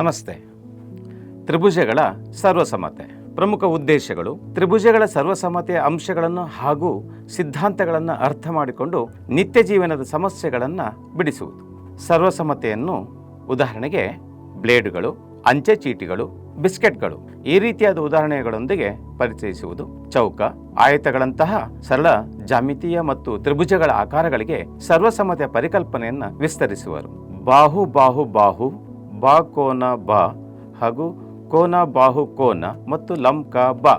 ನಮಸ್ತೆ. ತ್ರಿಭುಜಗಳ ಸರ್ವಸಮತೆ ಪ್ರಮುಖ ಉದ್ದೇಶಗಳು. ತ್ರಿಭುಜಗಳ ಸರ್ವಸಮತೆಯ ಅಂಶಗಳನ್ನು ಹಾಗೂ ಸಿದ್ಧಾಂತಗಳನ್ನು ಅರ್ಥ ಮಾಡಿಕೊಂಡು ನಿತ್ಯ ಜೀವನದ ಸಮಸ್ಯೆಗಳನ್ನು ಬಿಡಿಸುವುದು. ಸರ್ವಸಮತೆಯನ್ನು ಉದಾಹರಣೆಗೆ ಬ್ಲೇಡ್ಗಳು, ಅಂಚೆ ಚೀಟಿಗಳು, ಬಿಸ್ಕೆಟ್ಗಳು ಈ ರೀತಿಯಾದ ಉದಾಹರಣೆಗಳೊಂದಿಗೆ ಪರಿಚಯಿಸುವುದು. ಚೌಕ, ಆಯತಗಳಂತಹ ಸರಳ ಜಾಮಿತೀಯ ಮತ್ತು ತ್ರಿಭುಜಗಳ ಆಕಾರಗಳಿಗೆ ಸರ್ವಸಮತೆಯ ಪರಿಕಲ್ಪನೆಯನ್ನು ವಿಸ್ತರಿಸುವರು. ಬಾಹು ಬಾಹು ಬಾಹು, ಬಾ ಕೋನ ಬಾ ಹಾಗೂ ಕೋನ ಬಾಹು ಕೋನ ಮತ್ತು ಲಂಕ ಬಾ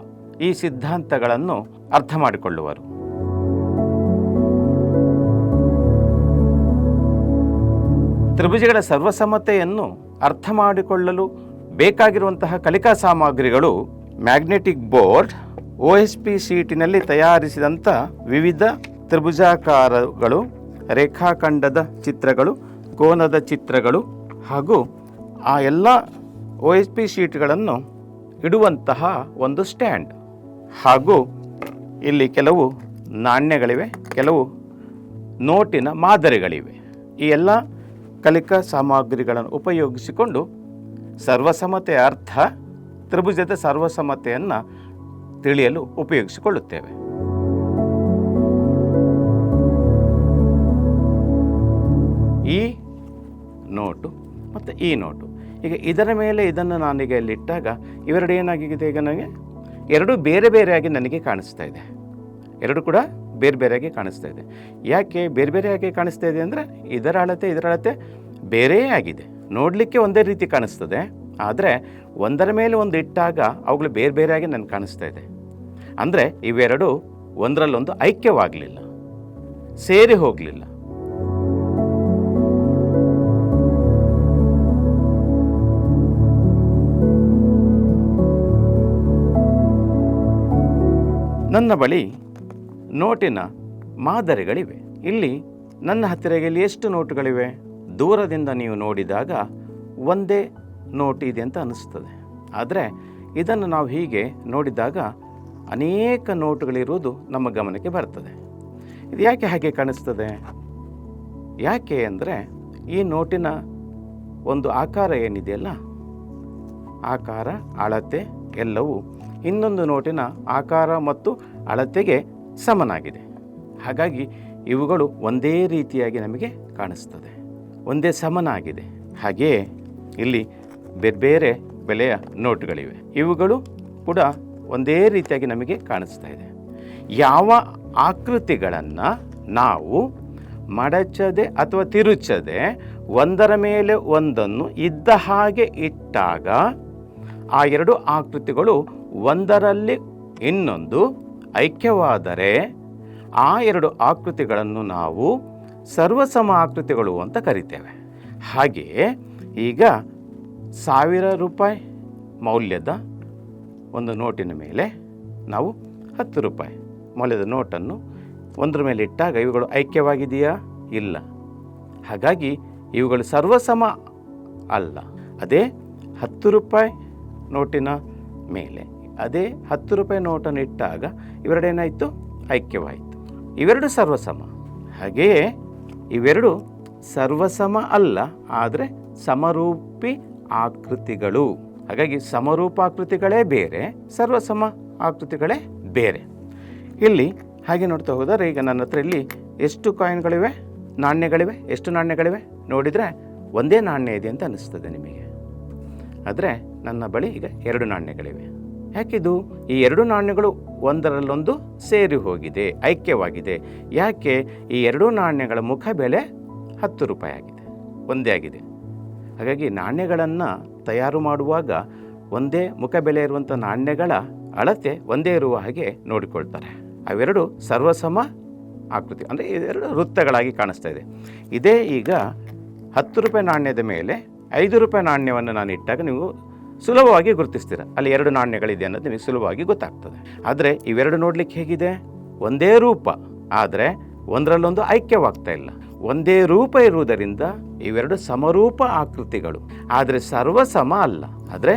ಈ ಸಿದ್ಧಾಂತಗಳನ್ನು ಅರ್ಥ ಮಾಡಿಕೊಳ್ಳುವರು. ತ್ರಿಭುಜಗಳ ಸರ್ವಸಮತೆಯನ್ನು ಅರ್ಥ ಮಾಡಿಕೊಳ್ಳಲು ಬೇಕಾಗಿರುವಂತಹ ಕಲಿಕಾ ಸಾಮಗ್ರಿಗಳು ಮ್ಯಾಗ್ನೆಟಿಕ್ ಬೋರ್ಡ್, OSP ಶೀಟಿನಲ್ಲಿ ತಯಾರಿಸಿದಂಥ ವಿವಿಧ ತ್ರಿಭುಜಾಕಾರಗಳು, ರೇಖಾಖಂಡದ ಚಿತ್ರಗಳು, ಕೋನದ ಚಿತ್ರಗಳು ಹಾಗೂ ಆ ಎಲ್ಲ OSP ಶೀಟ್ಗಳನ್ನು ಇಡುವಂತಹ ಒಂದು ಸ್ಟ್ಯಾಂಡ್ ಹಾಗೂ ಇಲ್ಲಿ ಕೆಲವು ನಾಣ್ಯಗಳಿವೆ, ಕೆಲವು ನೋಟಿನ ಮಾದರಿಗಳಿವೆ. ಈ ಎಲ್ಲ ಕಲಿಕಾ ಸಾಮಗ್ರಿಗಳನ್ನು ಉಪಯೋಗಿಸಿಕೊಂಡು ಸರ್ವಸಮತೆಯ ಅರ್ಥ, ತ್ರಿಭುಜದ ಸರ್ವಸಮತೆಯನ್ನು ತಿಳಿಯಲು ಉಪಯೋಗಿಸಿಕೊಳ್ಳುತ್ತೇವೆ. ಈ ನೋಟು ಮತ್ತು ಈ ನೋಟು, ಈಗ ಇದರ ಮೇಲೆ ಇದನ್ನು ನಾನೀಗ ಇಲ್ಲಿಟ್ಟಾಗ ಇವೆರಡು ಏನಾಗಿದೆ, ಈಗ ನನಗೆ ಎರಡು ಬೇರೆ ಬೇರೆಯಾಗಿ ನನಗೆ ಕಾಣಿಸ್ತಾ ಇದೆ. ಎರಡು ಕೂಡ ಬೇರೆ ಬೇರೆಯಾಗಿ ಕಾಣಿಸ್ತಾ ಇದೆ. ಯಾಕೆ ಬೇರೆ ಬೇರೆಯಾಗಿ ಕಾಣಿಸ್ತಾ ಇದೆ ಅಂದರೆ ಇದರ ಅಳತೆ ಬೇರೆಯೇ ಆಗಿದೆ. ನೋಡಲಿಕ್ಕೆ ಒಂದೇ ರೀತಿ ಕಾಣಿಸ್ತದೆ, ಆದರೆ ಒಂದರ ಮೇಲೆ ಒಂದು ಇಟ್ಟಾಗ ಅವುಗಳು ಬೇರೆ ಬೇರೆಯಾಗಿ ನನಗೆ ಕಾಣಿಸ್ತಾ ಇದೆ. ಅಂದರೆ ಇವೆರಡು ಒಂದರಲ್ಲೊಂದು ಐಕ್ಯವಾಗಲಿಲ್ಲ, ಸೇರಿ ಹೋಗಲಿಲ್ಲ. ನನ್ನ ಬಳಿ ನೋಟಿನ ಮಾದರಿಗಳಿವೆ. ಇಲ್ಲಿ ನನ್ನ ಹತ್ತಿರ ಇಲ್ಲಿ ಎಷ್ಟು ನೋಟುಗಳಿವೆ? ದೂರದಿಂದ ನೀವು ನೋಡಿದಾಗ ಒಂದೇ ನೋಟ್ ಇದೆ ಅಂತ ಅನ್ನಿಸ್ತದೆ. ಆದರೆ ಇದನ್ನು ನಾವು ಹೀಗೆ ನೋಡಿದಾಗ ಅನೇಕ ನೋಟುಗಳಿರುವುದು ನಮ್ಮ ಗಮನಕ್ಕೆ ಬರ್ತದೆ. ಇದು ಯಾಕೆ ಹಾಗೆ ಕಾಣಿಸ್ತದೆ? ಯಾಕೆ ಅಂದರೆ ಈ ನೋಟಿನ ಒಂದು ಆಕಾರ ಏನಿದೆಯಲ್ಲ, ಆಕಾರ, ಅಳತೆ ಎಲ್ಲವೂ ಇನ್ನೊಂದು ನೋಟಿನ ಆಕಾರ ಮತ್ತು ಅಳತೆಗೆ ಸಮನಾಗಿದೆ. ಹಾಗಾಗಿ ಇವುಗಳು ಒಂದೇ ರೀತಿಯಾಗಿ ನಮಗೆ ಕಾಣಿಸ್ತದೆ, ಒಂದೇ ಸಮನಾಗಿದೆ. ಹಾಗೆಯೇ ಇಲ್ಲಿ ಬೇರೆ ಬೇರೆ ಬೆಲೆಯ ನೋಟುಗಳಿವೆ, ಇವುಗಳು ಕೂಡ ಒಂದೇ ರೀತಿಯಾಗಿ ನಮಗೆ ಕಾಣಿಸ್ತಾ ಇದೆ. ಯಾವ ಆಕೃತಿಗಳನ್ನು ನಾವು ಮಡಚದೆ ಅಥವಾ ತಿರುಚದೆ ಒಂದರ ಮೇಲೆ ಒಂದನ್ನು ಇದ್ದ ಹಾಗೆ ಇಟ್ಟಾಗ ಆ ಎರಡು ಆಕೃತಿಗಳು ಒಂದರಲ್ಲಿ ಇನ್ನೊಂದು ಐಕ್ಯವಾದರೆ ಆ ಎರಡು ಆಕೃತಿಗಳನ್ನು ನಾವು ಸರ್ವಸಮ ಆಕೃತಿಗಳು ಅಂತ ಕರಿತೇವೆ. ಹಾಗೆಯೇ ಈಗ 1000 ರೂಪಾಯಿ ಮೌಲ್ಯದ ಒಂದು ನೋಟಿನ ಮೇಲೆ ನಾವು 10 ರೂಪಾಯಿ ಮೌಲ್ಯದ ನೋಟನ್ನು ಒಂದರ ಮೇಲೆ ಇಟ್ಟಾಗ ಇವುಗಳು ಐಕ್ಯವಾಗಿದೆಯಾ? ಇಲ್ಲ. ಹಾಗಾಗಿ ಇವುಗಳು ಸರ್ವಸಮ ಅಲ್ಲ. ಅದೇ 10 ರೂಪಾಯಿ ನೋಟಿನ ಮೇಲೆ ಅದೇ 10 ರೂಪಾಯಿ ನೋಟನ್ನು ಇಟ್ಟಾಗ ಇವೆರಡೇನಾಯಿತು? ಐಕ್ಯವಾಯಿತು. ಇವೆರಡು ಸರ್ವಸಮ. ಹಾಗೆಯೇ ಇವೆರಡು ಸರ್ವಸಮ ಅಲ್ಲ, ಆದರೆ ಸಮರೂಪಿ ಆಕೃತಿಗಳು. ಹಾಗಾಗಿ ಸಮರೂಪಾಕೃತಿಗಳೇ ಬೇರೆ, ಸರ್ವಸಮ ಆಕೃತಿಗಳೇ ಬೇರೆ. ಇಲ್ಲಿ ಹಾಗೆ ನೋಡ್ತಾ ಹೋದರೆ ಈಗ ನನ್ನ ಹತ್ರ ಇಲ್ಲಿ ಎಷ್ಟು ಕಾಯಿನ್ಗಳಿವೆ, ನಾಣ್ಯಗಳಿವೆ. ಎಷ್ಟು ನಾಣ್ಯಗಳಿವೆ ನೋಡಿದರೆ ಒಂದೇ ನಾಣ್ಯ ಇದೆ ಅಂತ ಅನ್ನಿಸ್ತದೆ ನಿಮಗೆ. ಆದರೆ ನನ್ನ ಬಳಿ ಈಗ 2 ನಾಣ್ಯಗಳಿವೆ. ಯಾಕಿದು? ಈ 2 ನಾಣ್ಯಗಳು ಒಂದರಲ್ಲೊಂದು ಸೇರಿ ಹೋಗಿದೆ, ಐಕ್ಯವಾಗಿದೆ. ಯಾಕೆ? ಈ 2 ನಾಣ್ಯಗಳ ಮುಖ ಬೆಲೆ 10 ರೂಪಾಯಿ ಆಗಿದೆ, ಒಂದೇ ಆಗಿದೆ. ಹಾಗಾಗಿ ನಾಣ್ಯಗಳನ್ನು ತಯಾರು ಮಾಡುವಾಗ ಒಂದೇ ಮುಖ ಬೆಲೆ ಇರುವಂಥ ನಾಣ್ಯಗಳ ಅಳತೆ ಒಂದೇ ಇರುವ ಹಾಗೆ ನೋಡಿಕೊಳ್ತಾರೆ. ಅವೆರಡು ಸರ್ವಸಮ ಆಕೃತಿ, ಅಂದರೆ ಇವೆರಡು ವೃತ್ತಗಳಾಗಿ ಕಾಣಿಸ್ತಾ ಇದೆ. ಇದೇ ಈಗ 10 ರೂಪಾಯಿ ನಾಣ್ಯದ ಮೇಲೆ 5 ರೂಪಾಯಿ ನಾಣ್ಯವನ್ನು ನಾನು ಇಟ್ಟಾಗ ನೀವು ಸುಲಭವಾಗಿ ಗುರುತಿಸ್ತೀರ, ಅಲ್ಲಿ 2 ನಾಣ್ಯಗಳಿದೆ ಅನ್ನೋದು ನಿಮಗೆ ಸುಲಭವಾಗಿ ಗೊತ್ತಾಗ್ತದೆ. ಆದರೆ ಇವೆರಡು ನೋಡಲಿಕ್ಕೆ ಹೇಗಿದೆ? ಒಂದೇ ರೂಪ, ಆದರೆ ಒಂದರಲ್ಲೊಂದು ಐಕ್ಯವಾಗ್ತಾ ಇಲ್ಲ. ಒಂದೇ ರೂಪ ಇರುವುದರಿಂದ ಇವೆರಡು ಸಮರೂಪ ಆಕೃತಿಗಳು, ಆದರೆ ಸರ್ವಸಮ ಅಲ್ಲ. ಆದರೆ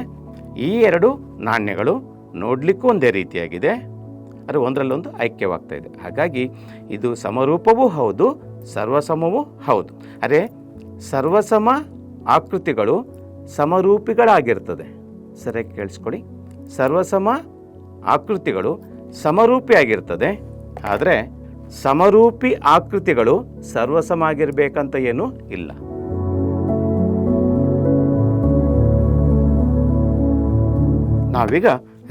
ಈ 2 ನಾಣ್ಯಗಳು ನೋಡಲಿಕ್ಕೂ ಒಂದೇ ರೀತಿಯಾಗಿದೆ, ಆದರೆ ಒಂದರಲ್ಲೊಂದು ಐಕ್ಯವಾಗ್ತಾ ಇದೆ. ಹಾಗಾಗಿ ಇದು ಸಮರೂಪವೂ ಹೌದು, ಸರ್ವಸಮವೂ ಹೌದು. ಅದೇ ಸರ್ವಸಮ ಆಕೃತಿಗಳು ಸಮರೂಪಿಗಳಾಗಿರ್ತದೆ. ಸರಿಯಾಗಿ ಕೇಳಿಸ್ಕೊಳ್ಳಿ, ಸರ್ವಸಮ ಆಕೃತಿಗಳು ಸಮರೂಪಿಯಾಗಿರ್ತದೆ. ಆದರೆ ಸಮರೂಪಿ ಆಕೃತಿಗಳು ಸರ್ವಸಮ ಆಗಿರಬೇಕಂತ ಏನೂ ಇಲ್ಲ. ನಾವೀಗ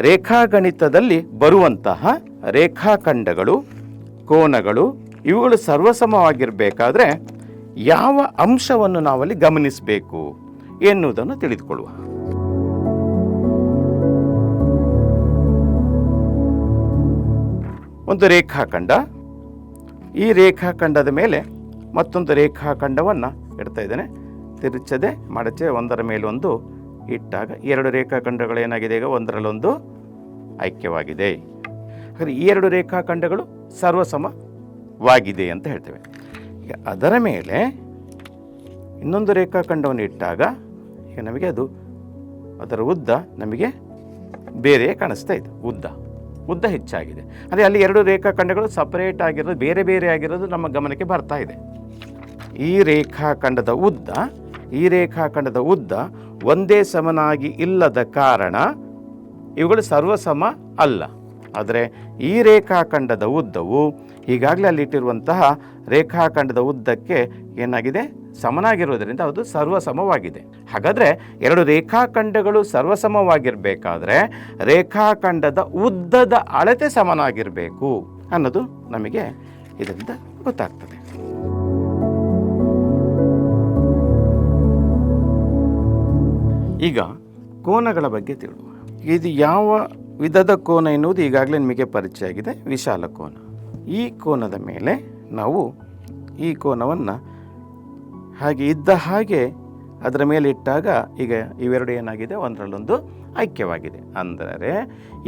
ರೇಖಾಗಣಿತದಲ್ಲಿ ಬರುವಂತಹ ರೇಖಾಖಂಡಗಳು, ಕೋನಗಳು ಇವುಗಳು ಸರ್ವಸಮವಾಗಿರಬೇಕಾದ್ರೆ ಯಾವ ಅಂಶವನ್ನು ನಾವಲ್ಲಿ ಗಮನಿಸಬೇಕು ಎನ್ನುವುದನ್ನು ತಿಳಿದುಕೊಳ್ಳುವ. ಒಂದು ರೇಖಾಖಂಡ, ಈ ರೇಖಾಖಂಡದ ಮೇಲೆ ಮತ್ತೊಂದು ರೇಖಾಖಂಡವನ್ನು ಇಡ್ತಾ ಇದ್ದೇನೆ. ತಿರುಚದೆ ಮಡಚೆ ಒಂದರ ಮೇಲೊಂದು ಇಟ್ಟಾಗ ಎರಡು ರೇಖಾಖಂಡಗಳೇನಾಗಿದೆ, ಈಗ ಒಂದರಲ್ಲೊಂದು ಐಕ್ಯವಾಗಿದೆ. ಹಾಗೆ ಈ ಎರಡು ರೇಖಾಖಂಡಗಳು ಸರ್ವಸಮವಾಗಿದೆ ಅಂತ ಹೇಳ್ತೇವೆ. ಈಗ ಅದರ ಮೇಲೆ ಇನ್ನೊಂದು ರೇಖಾಖಂಡವನ್ನು ಇಟ್ಟಾಗ ಈಗ ನಮಗೆ ಅದರ ಉದ್ದ ನಮಗೆ ಬೇರೆ ಕಾಣಿಸ್ತಾ ಇದೆ. ಉದ್ದ ಹೆಚ್ಚಾಗಿದೆ. ಅಂದರೆ ಅಲ್ಲಿ ಎರಡು ರೇಖಾಖಂಡಗಳು ಸಪರೇಟ್ ಆಗಿರೋದು, ಬೇರೆ ಬೇರೆ ಆಗಿರೋದು ನಮ್ಮ ಗಮನಕ್ಕೆ ಬರ್ತಾ ಇದೆ. ಈ ರೇಖಾಖಂಡದ ಉದ್ದ ಒಂದೇ ಸಮನಾಗಿ ಇಲ್ಲದ ಕಾರಣ ಇವುಗಳು ಸರ್ವಸಮ ಅಲ್ಲ. ಆದರೆ ಈ ರೇಖಾಖಂಡದ ಉದ್ದವು ಈಗಾಗಲೇ ಅಲ್ಲಿಟ್ಟಿರುವಂತಹ ರೇಖಾಖಂಡದ ಉದ್ದಕ್ಕೆ ಏನಾಗಿದೆ, ಸಮನಾಗಿರುವುದರಿಂದ ಅದು ಸರ್ವಸಮವಾಗಿದೆ. ಹಾಗಾದರೆ ಎರಡು ರೇಖಾಖಂಡಗಳು ಸರ್ವಸಮವಾಗಿರಬೇಕಾದ್ರೆ ರೇಖಾಖಂಡದ ಉದ್ದದ ಅಳತೆ ಸಮನಾಗಿರಬೇಕು ಅನ್ನೋದು ನಮಗೆ ಇದರಿಂದ ಗೊತ್ತಾಗ್ತದೆ. ಈಗ ಕೋನಗಳ ಬಗ್ಗೆ ತಿಳುವ. ಇದು ಯಾವ ವಿಧದ ಕೋನ ಎನ್ನುವುದು ಈಗಾಗಲೇ ನಿಮಗೆ ಪರಿಚಯ ಆಗಿದೆ, ವಿಶಾಲ ಕೋನ. ಈ ಕೋನದ ಮೇಲೆ ನಾವು ಈ ಕೋನವನ್ನು ಹಾಗೆ ಇದ್ದ ಹಾಗೆ ಅದರ ಮೇಲೆ ಇಟ್ಟಾಗ ಈಗ ಇವೆರಡು ಏನಾಗಿದೆ, ಒಂದರಲ್ಲೊಂದು ಐಕ್ಯವಾಗಿದೆ. ಅಂದರೆ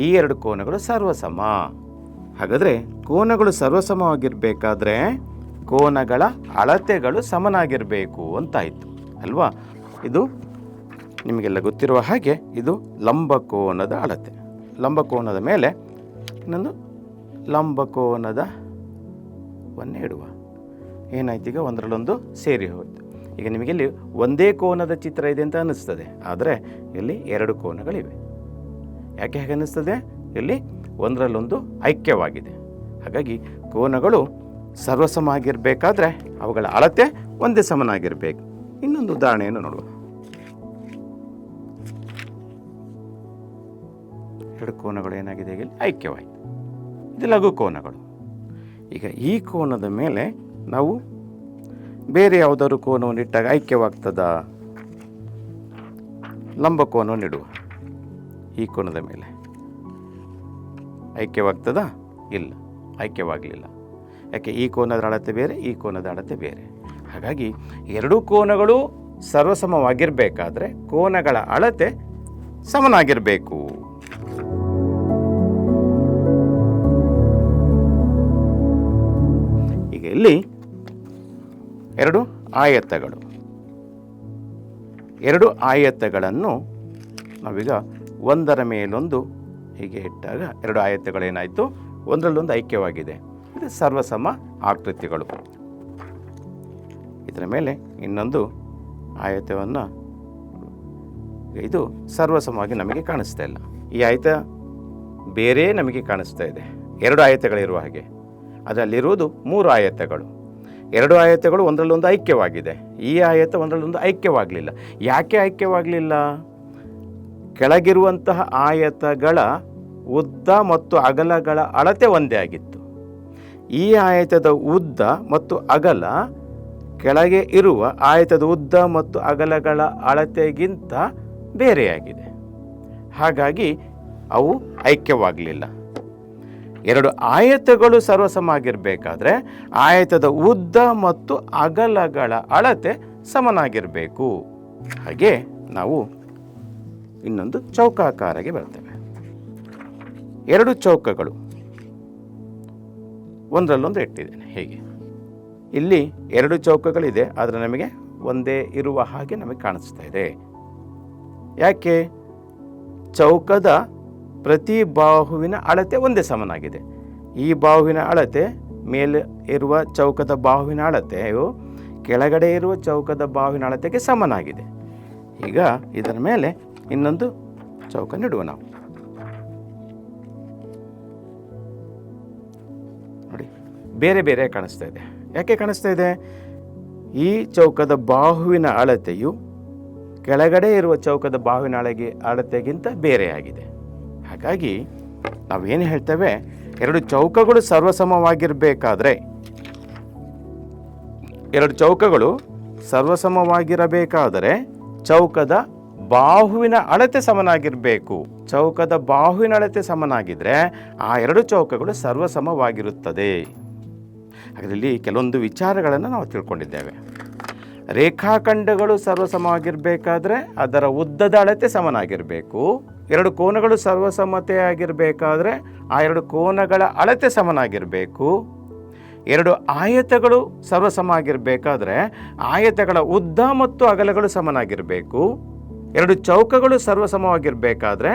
ಈ ಎರಡು ಕೋನಗಳು ಸರ್ವಸಮ. ಹಾಗಾದರೆ ಕೋನಗಳು ಸರ್ವಸಮವಾಗಿರಬೇಕಾದ್ರೆ ಕೋನಗಳ ಅಳತೆಗಳು ಸಮನಾಗಿರಬೇಕು ಅಂತಾಯಿತು ಅಲ್ವಾ. ಇದು ನಿಮಗೆಲ್ಲ ಗೊತ್ತಿರುವ ಹಾಗೆ ಇದು ಲಂಬಕೋನದ ಅಳತೆ. ಲಂಬಕೋನದ ಮೇಲೆ ಇನ್ನೊಂದು ಲಂಬಕೋನದವನ್ನೇ ಇಡುವ. ಏನಾಯ್ತು, ಈಗ ಒಂದರಲ್ಲೊಂದು ಸೇರಿ ಹೋಯಿತು. ಈಗ ನಿಮಗೆ ಇಲ್ಲಿ ಒಂದೇ ಕೋನದ ಚಿತ್ರ ಇದೆ ಅಂತ ಅನ್ನಿಸ್ತದೆ, ಆದರೆ ಇಲ್ಲಿ ಎರಡು ಕೋನಗಳಿವೆ. ಯಾಕೆ ಹಾಗೆ ಅನ್ನಿಸ್ತದೆ, ಇಲ್ಲಿ ಒಂದರಲ್ಲೊಂದು ಐಕ್ಯವಾಗಿದೆ. ಹಾಗಾಗಿ ಕೋನಗಳು ಸರ್ವಸಮ ಆಗಿರಬೇಕಾದ್ರೆ ಅವುಗಳ ಅಳತೆ ಒಂದೇ ಸಮನಾಗಿರಬೇಕು. ಇನ್ನೊಂದು ಉದಾಹರಣೆಯನ್ನು ನೋಡುವ. ಎರಡು ಕೋನಗಳು ಏನಾಗಿದೆ, ಇಲ್ಲಿ ಐಕ್ಯವಾಯಿತು. ಇದು ಲಘು ಕೋನಗಳು. ಈಗ ಈ ಕೋನದ ಮೇಲೆ ನಾವು ಬೇರೆ ಯಾವುದಾದ್ರು ಕೋನವನ್ನು ಇಟ್ಟಾಗ ಐಕ್ಯವಾಗ್ತದ? ಲಂಬಕೋನವನ್ನು ಇಡುವ. ಈ ಕೋನದ ಮೇಲೆ ಐಕ್ಯವಾಗ್ತದಾ? ಇಲ್ಲ, ಐಕ್ಯವಾಗಲಿಲ್ಲ. ಯಾಕೆ, ಈ ಕೋನದ ಅಳತೆ ಬೇರೆ, ಈ ಕೋನದ ಅಳತೆ ಬೇರೆ. ಹಾಗಾಗಿ ಎರಡೂ ಕೋನಗಳು ಸರ್ವಸಮವಾಗಿರಬೇಕಾದ್ರೆ ಕೋನಗಳ ಅಳತೆ ಸಮನಾಗಿರಬೇಕು. ಈಗ ಇಲ್ಲಿ ಎರಡು ಆಯತಗಳನ್ನು ನಾವೀಗ ಒಂದರ ಮೇಲೊಂದು ಹೀಗೆ ಇಟ್ಟಾಗ ಎರಡು ಆಯತಗಳೇನಾಯಿತು, ಒಂದರಲ್ಲೊಂದು ಐಕ್ಯವಾಗಿದೆ. ಇದು ಸರ್ವಸಮ ಆಕೃತಿಗಳು. ಇದರ ಮೇಲೆ ಇನ್ನೊಂದು ಆಯತವನ್ನು, ಇದು ಸರ್ವಸಮವಾಗಿ ನಮಗೆ ಕಾಣಿಸ್ತಾ ಇಲ್ಲ. ಈ ಆಯತ ಬೇರೆ ನಮಗೆ ಕಾಣಿಸ್ತಾ ಇದೆ, ಎರಡು ಆಯತಗಳಿರುವ ಹಾಗೆ. ಅದರಲ್ಲಿರುವುದು ಮೂರು ಆಯತಗಳು. ಎರಡು ಆಯತಗಳು ಒಂದರಲ್ಲೊಂದು ಐಕ್ಯವಾಗಿದೆ. ಈ ಆಯತ ಒಂದರಲ್ಲೊಂದು ಐಕ್ಯವಾಗಲಿಲ್ಲ. ಯಾಕೆ ಐಕ್ಯವಾಗಲಿಲ್ಲ? ಕೆಳಗಿರುವಂತಹ ಆಯತಗಳ ಉದ್ದ ಮತ್ತು ಅಗಲಗಳ ಅಳತೆ ಒಂದೇ ಆಗಿತ್ತು. ಈ ಆಯತದ ಉದ್ದ ಮತ್ತು ಅಗಲ ಕೆಳಗೆ ಇರುವ ಆಯತದ ಉದ್ದ ಮತ್ತು ಅಗಲಗಳ ಅಳತೆಗಿಂತ ಬೇರೆಯಾಗಿದೆ. ಹಾಗಾಗಿ ಅವು ಐಕ್ಯವಾಗಲಿಲ್ಲ. ಎರಡು ಆಯತಗಳು ಸರ್ವಸಮ ಆಗಿರಬೇಕಾದ್ರೆ ಆಯತದ ಉದ್ದ ಮತ್ತು ಅಗಲಗಳ ಅಳತೆ ಸಮನಾಗಿರಬೇಕು. ಹಾಗೆ ನಾವು ಇನ್ನೊಂದು ಚೌಕಾಕಾರಕ್ಕೆ ಬರ್ತೇವೆ. ಎರಡು ಚೌಕಗಳು ಒಂದರಲ್ಲೊಂದು ಇಟ್ಟಿದ್ದೇನೆ. ಹೇಗೆ, ಇಲ್ಲಿ ಎರಡು ಚೌಕಗಳಿದೆ, ಆದರೆ ನಮಗೆ ಒಂದೇ ಇರುವ ಹಾಗೆ ನಮಗೆ ಕಾಣಿಸ್ತಾ ಇದೆ. ಯಾಕೆ? ಚೌಕದ ಪ್ರತಿ ಬಾಹುವಿನ ಅಳತೆ ಒಂದೇ ಸಮನಾಗಿದೆ. ಈ ಬಾಹುವಿನ ಅಳತೆ ಮೇಲೆ ಇರುವ ಚೌಕದ ಬಾಹುವಿನ ಅಳತೆಯು ಕೆಳಗಡೆ ಇರುವ ಚೌಕದ ಬಾಹುವಿನ ಅಳತೆಗೆ ಸಮನಾಗಿದೆ. ಈಗ ಇದರ ಮೇಲೆ ಇನ್ನೊಂದು ಚೌಕನ್ನು ಇಡುವ ನಾವು. ನೋಡಿ, ಬೇರೆ ಬೇರೆ ಕಾಣಿಸ್ತಾ ಇದೆ. ಯಾಕೆ ಕಾಣಿಸ್ತಾ ಇದೆ? ಈ ಚೌಕದ ಬಾಹುವಿನ ಅಳತೆಯು ಕೆಳಗಡೆ ಇರುವ ಚೌಕದ ಬಾಹುವಿನ ಅಳತೆಗಿಂತ ಬೇರೆಯಾಗಿದೆ. ಹಾಗಾಗಿ ನಾವೇನು ಹೇಳ್ತೇವೆ, ಎರಡು ಚೌಕಗಳು ಸರ್ವಸಮವಾಗಿರಬೇಕಾದ್ರೆ ಚೌಕದ ಬಾಹುವಿನ ಅಳತೆ ಸಮನಾಗಿರಬೇಕು. ಚೌಕದ ಬಾಹುವಿನ ಅಳತೆ ಸಮನಾಗಿದ್ದರೆ ಆ ಎರಡು ಚೌಕಗಳು ಸರ್ವಸಮವಾಗಿರುತ್ತದೆ. ಅದರಲ್ಲಿ ಕೆಲವೊಂದು ವಿಚಾರಗಳನ್ನು ನಾವು ತಿಳ್ಕೊಂಡಿದ್ದೇವೆ. ರೇಖಾಖಂಡಗಳು ಸರ್ವಸಮವಾಗಿರಬೇಕಾದ್ರೆ ಅದರ ಉದ್ದದ ಅಳತೆ ಸಮನಾಗಿರಬೇಕು. ಎರಡು ಕೋನಗಳು ಸರ್ವಸಮತೆಯಾಗಿರಬೇಕಾದ್ರೆ ಆ ಎರಡು ಕೋನಗಳ ಅಳತೆ ಸಮನಾಗಿರಬೇಕು. ಎರಡು ಆಯತಗಳು ಸರ್ವಸಮವಾಗಿರಬೇಕಾದ್ರೆ ಆಯತಗಳ ಉದ್ದ ಮತ್ತು ಅಗಲಗಳು ಸಮನಾಗಿರಬೇಕು. ಎರಡು ಚೌಕಗಳು ಸರ್ವಸಮವಾಗಿರಬೇಕಾದ್ರೆ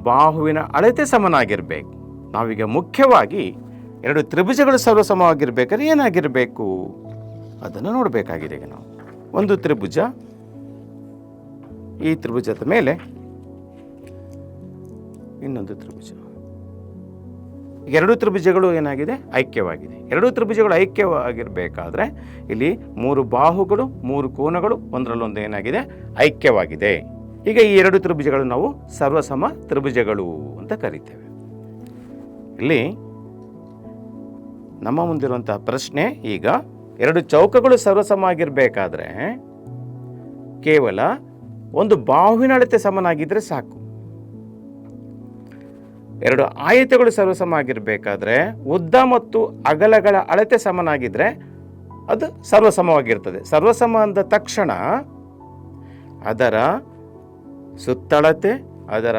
ಬಾಹುವಿನ ಅಳತೆ ಸಮನಾಗಿರಬೇಕು. ನಾವೀಗ ಮುಖ್ಯವಾಗಿ ಎರಡು ತ್ರಿಭುಜಗಳು ಸರ್ವಸಮವಾಗಿರಬೇಕಾದ್ರೆ ಏನಾಗಿರಬೇಕು ಅದನ್ನು ನೋಡಬೇಕಾಗಿದೆ. ಈಗ ನಾವು ಒಂದು ತ್ರಿಭುಜ, ಈ ತ್ರಿಭುಜದ ಮೇಲೆ ಇನ್ನೊಂದು ತ್ರಿಭುಜ. ಎರಡು ತ್ರಿಭುಜಗಳು ಏನಾಗಿದೆ? ಐಕ್ಯವಾಗಿದೆ. ಎರಡು ತ್ರಿಭುಜಗಳು ಐಕ್ಯವಾಗಿರಬೇಕಾದ್ರೆ ಇಲ್ಲಿ ಮೂರು ಬಾಹುಗಳು, ಮೂರು ಕೋನಗಳು ಒಂದರಲ್ಲೊಂದು ಏನಾಗಿದೆ? ಐಕ್ಯವಾಗಿದೆ. ಈಗ ಈ ಎರಡು ತ್ರಿಭುಜಗಳು ನಾವು ಸರ್ವಸಮ ತ್ರಿಭುಜಗಳು ಅಂತ ಕರಿತೇವೆ. ಇಲ್ಲಿ ನಮ್ಮ ಮುಂದಿರುವಂತಹ ಪ್ರಶ್ನೆ, ಈಗ ಎರಡು ಚೌಕಗಳು ಸರ್ವಸಮವಾಗಿರಬೇಕಾದ್ರೆ ಕೇವಲ ಒಂದು ಬಾಹುವಿನ ಅಳತೆ ಸಮನಾಗಿದ್ದರೆ ಸಾಕು. ಎರಡು ಆಯತಗಳು ಸರ್ವಸಮವಾಗಿರಬೇಕಾದ್ರೆ ಉದ್ದ ಮತ್ತು ಅಗಲಗಳ ಅಳತೆ ಸಮನಾಗಿದ್ದರೆ ಅದು ಸರ್ವಸಮವಾಗಿರ್ತದೆ. ಸರ್ವಸಮ ಅಂದ ತಕ್ಷಣ ಅದರ ಸುತ್ತಳತೆ, ಅದರ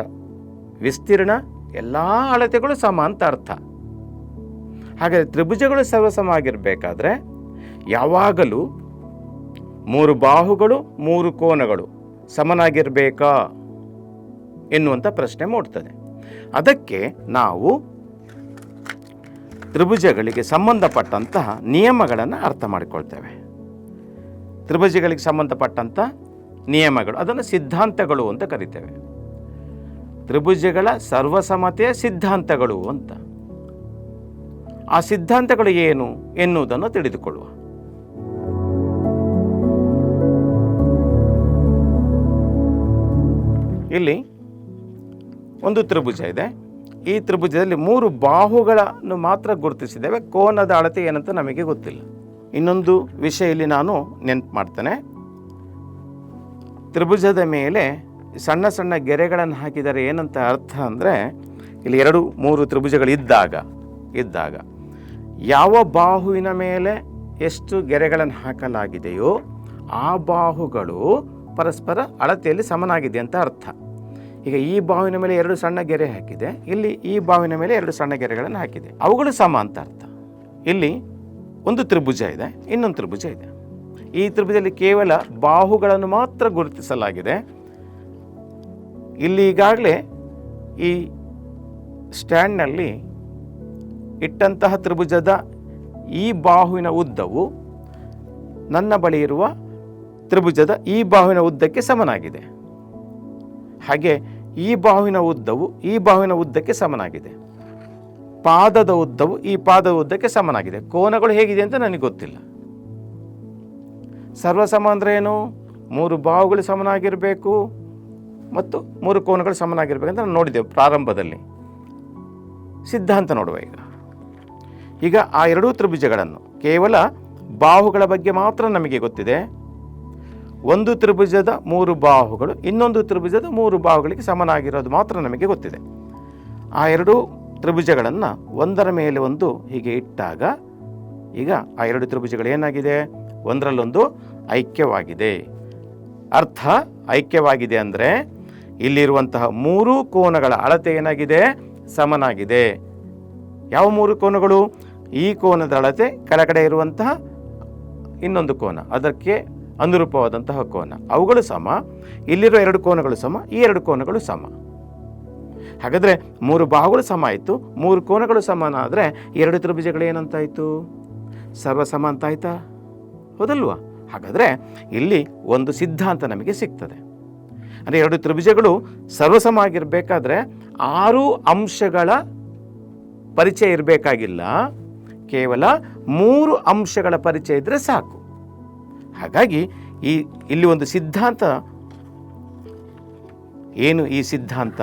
ವಿಸ್ತೀರ್ಣ, ಎಲ್ಲ ಅಳತೆಗಳು ಸಮ ಅಂತ ಅರ್ಥ. ಹಾಗಾದರೆ ತ್ರಿಭುಜಗಳು ಸರ್ವಸಮವಾಗಿರಬೇಕಾದ್ರೆ ಯಾವಾಗಲೂ ಮೂರು ಬಾಹುಗಳು, ಮೂರು ಕೋನಗಳು ಸಮನಾಗಿರಬೇಕಾ ಎನ್ನುವಂಥ ಪ್ರಶ್ನೆ ಮೂಡ್ತದೆ. ಅದಕ್ಕೆ ನಾವು ತ್ರಿಭುಜಗಳಿಗೆ ಸಂಬಂಧಪಟ್ಟಂತಹ ನಿಯಮಗಳನ್ನು ಅರ್ಥ ಮಾಡಿಕೊಳ್ತೇವೆ. ತ್ರಿಭುಜಗಳಿಗೆ ಸಂಬಂಧಪಟ್ಟಂಥ ನಿಯಮಗಳು, ಅದನ್ನು ಸಿದ್ಧಾಂತಗಳು ಅಂತ ಕರಿತೇವೆ. ತ್ರಿಭುಜಗಳ ಸರ್ವಸಮತೆಯ ಸಿದ್ಧಾಂತಗಳು ಅಂತ. ಆ ಸಿದ್ಧಾಂತಗಳು ಏನು ಎನ್ನುವುದನ್ನು ತಿಳಿದುಕೊಳ್ಳುವ. ಇಲ್ಲಿ ಒಂದು ತ್ರಿಭುಜ ಇದೆ. ಈ ತ್ರಿಭುಜದಲ್ಲಿ ಮೂರು ಬಾಹುಗಳನ್ನು ಮಾತ್ರ ಗುರುತಿಸಿದ್ದೇವೆ. ಕೋನದ ಅಳತೆ ಏನಂತ ನಮಗೆ ಗೊತ್ತಿಲ್ಲ. ಇನ್ನೊಂದು ವಿಷಯ ಇಲ್ಲಿ ನಾನು ನೆನಪು ಮಾಡ್ತೇನೆ. ತ್ರಿಭುಜದ ಮೇಲೆ ಸಣ್ಣ ಸಣ್ಣ ಗೆರೆಗಳನ್ನು ಹಾಕಿದರೆ ಏನಂತ ಅರ್ಥ ಅಂದರೆ, ಇಲ್ಲಿ ಎರಡು ಮೂರು ತ್ರಿಭುಜಗಳು ಇದ್ದಾಗ ಯಾವ ಬಾಹುವಿನ ಮೇಲೆ ಎಷ್ಟು ಗೆರೆಗಳನ್ನು ಹಾಕಲಾಗಿದೆಯೋ ಆ ಬಾಹುಗಳು ಪರಸ್ಪರ ಅಳತೆಯಲ್ಲಿ ಸಮನಾಗಿದೆ ಅಂತ ಅರ್ಥ. ಈಗ ಈ ಬಾವಿನ ಮೇಲೆ ಎರಡು ಸಣ್ಣ ಗೆರೆ ಹಾಕಿದೆ, ಇಲ್ಲಿ ಈ ಬಾವಿನ ಮೇಲೆ ಎರಡು ಸಣ್ಣ ಗೆರೆಗಳನ್ನು ಹಾಕಿದೆ, ಅವುಗಳು ಸಮ ಅಂತ ಅರ್ಥ. ಇಲ್ಲಿ ಒಂದು ತ್ರಿಭುಜ ಇದೆ, ಇನ್ನೊಂದು ತ್ರಿಭುಜ ಇದೆ. ಈ ತ್ರಿಭುಜದಲ್ಲಿ ಕೇವಲ ಬಾಹುಗಳನ್ನು ಮಾತ್ರ ಗುರುತಿಸಲಾಗಿದೆ. ಇಲ್ಲಿ ಈಗಾಗಲೇ ಈ ಸ್ಟ್ಯಾಂಡ್ನಲ್ಲಿ ಇಟ್ಟಂತಹ ತ್ರಿಭುಜದ ಈ ಬಾಹುವಿನ ಉದ್ದವು ನನ್ನ ಬಳಿ ಇರುವ ತ್ರಿಭುಜದ ಈ ಬಾಹುವಿನ ಉದ್ದಕ್ಕೆ ಸಮನಾಗಿದೆ. ಹಾಗೆ ಈ ಬಾಹುವಿನ ಉದ್ದವು ಈ ಬಾಹುವಿನ ಉದ್ದಕ್ಕೆ ಸಮನಾಗಿದೆ. ಪಾದದ ಉದ್ದವು ಈ ಪಾದದ ಉದ್ದಕ್ಕೆ ಸಮನಾಗಿದೆ. ಕೋನಗಳು ಹೇಗಿದೆ ಅಂತ ನನಗೆ ಗೊತ್ತಿಲ್ಲ. ಸರ್ವಸಮ ಅಂದರೆ ಏನು? ಮೂರು ಬಾಹುಗಳು ಸಮನಾಗಿರಬೇಕು ಮತ್ತು ಮೂರು ಕೋನಗಳು ಸಮನಾಗಿರ್ಬೇಕಂತ ನಾನು ನೋಡಿದ್ದೆವು ಪ್ರಾರಂಭದಲ್ಲಿ. ಸಿದ್ಧಾಂತ ನೋಡುವ. ಈಗ ಆ ಎರಡೂ ತ್ರಿಭುಜಗಳನ್ನು ಕೇವಲ ಬಾಹುಗಳ ಬಗ್ಗೆ ಮಾತ್ರ ನಮಗೆ ಗೊತ್ತಿದೆ. ಒಂದು ತ್ರಿಭುಜದ ಮೂರು ಬಾಹುಗಳು ಇನ್ನೊಂದು ತ್ರಿಭುಜದ ಮೂರು ಬಾಹುಗಳಿಗೆ ಸಮನಾಗಿರೋದು ಮಾತ್ರ ನಮಗೆ ಗೊತ್ತಿದೆ. ಆ ಎರಡೂ ತ್ರಿಭುಜಗಳನ್ನು ಒಂದರ ಮೇಲೆ ಒಂದು ಹೀಗೆ ಇಟ್ಟಾಗ ಈಗ ಆ ಎರಡು ತ್ರಿಭುಜಗಳು ಏನಾಗಿದೆ? ಒಂದರಲ್ಲೊಂದು ಐಕ್ಯವಾಗಿದೆ. ಅರ್ಥ ಐಕ್ಯವಾಗಿದೆ ಅಂದರೆ ಇಲ್ಲಿರುವಂತಹ ಮೂರು ಕೋನಗಳ ಅಳತೆ ಏನಾಗಿದೆ? ಸಮನಾಗಿದೆ. ಯಾವ ಮೂರು ಕೋನಗಳು? ಈ ಕೋನದ ಅಳತೆ ಕೆಳಗಡೆ ಇರುವಂತಹ ಇನ್ನೊಂದು ಕೋನ, ಅದಕ್ಕೆ ಅನುರೂಪವಾದಂತಹ ಕೋನ, ಅವುಗಳು ಸಮ. ಇಲ್ಲಿರುವ ಎರಡು ಕೋನಗಳು ಸಮ, ಈ ಎರಡು ಕೋನಗಳು ಸಮ. ಹಾಗಾದರೆ ಮೂರು ಬಾಹುಗಳು ಸಮ ಆಯಿತು, ಮೂರು ಕೋನಗಳು ಸಮಾನ ಆದರೆ ಎರಡು ತ್ರಿಭುಜಗಳು ಏನಂತಾಯಿತು? ಸರ್ವಸಮ ಅಂತಾಯ್ತಾ? ಹೌದಲ್ವಾ? ಹಾಗಾದರೆ ಇಲ್ಲಿ ಒಂದು ಸಿದ್ಧಾಂತ ನಮಗೆ ಸಿಗ್ತದೆ. ಅಂದರೆ ಎರಡು ತ್ರಿಭುಜಗಳು ಸರ್ವಸಮ ಆಗಿರಬೇಕಾದ್ರೆ 6 ಅಂಶಗಳ ಪರಿಚಯ ಇರಬೇಕಾಗಿಲ್ಲ, ಕೇವಲ 3 ಅಂಶಗಳ ಪರಿಚಯ ಇದ್ದರೆ ಸಾಕು. ಹಾಗಾಗಿ ಇಲ್ಲಿ ಒಂದು ಸಿದ್ಧಾಂತ. ಏನು ಈ ಸಿದ್ಧಾಂತ?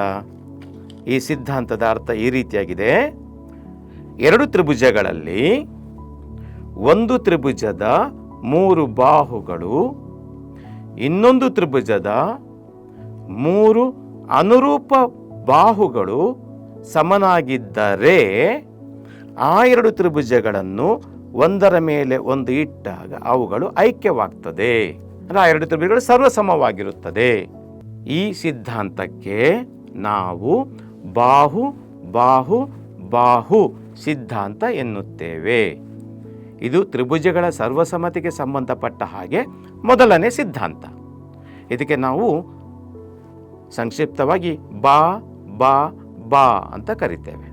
ಈ ಸಿದ್ಧಾಂತದ ಅರ್ಥ ಈ ರೀತಿಯಾಗಿದೆ. 2 ತ್ರಿಭುಜಗಳಲ್ಲಿ ಒಂದು ತ್ರಿಭುಜದ 3 ಬಾಹುಗಳು ಇನ್ನೊಂದು ತ್ರಿಭುಜದ 3 ಅನುರೂಪ ಬಾಹುಗಳು ಸಮನಾಗಿದ್ದರೆ ಆ 2 ತ್ರಿಭುಜಗಳನ್ನು ಒಂದರ ಮೇಲೆ ಒಂದು ಇಟ್ಟಾಗ ಅವುಗಳು ಐಕ್ಯವಾಗ್ತದೆ. ಅಂದರೆ ಆ 2 ತ್ರಿಭುಜಗಳು ಸರ್ವಸಮವಾಗಿರುತ್ತದೆ. ಈ ಸಿದ್ಧಾಂತಕ್ಕೆ ನಾವು ಬಾಹು ಬಾಹು ಬಾಹು ಸಿದ್ಧಾಂತ ಎನ್ನುತ್ತೇವೆ. ಇದು ತ್ರಿಭುಜಗಳ ಸರ್ವಸಮತೆಗೆ ಸಂಬಂಧಪಟ್ಟ ಹಾಗೆ ಮೊದಲನೇ ಸಿದ್ಧಾಂತ. ಇದಕ್ಕೆ ನಾವು ಸಂಕ್ಷಿಪ್ತವಾಗಿ ಬಾ ಬಾ ಬಾ ಅಂತ ಕರಿತೇವೆ.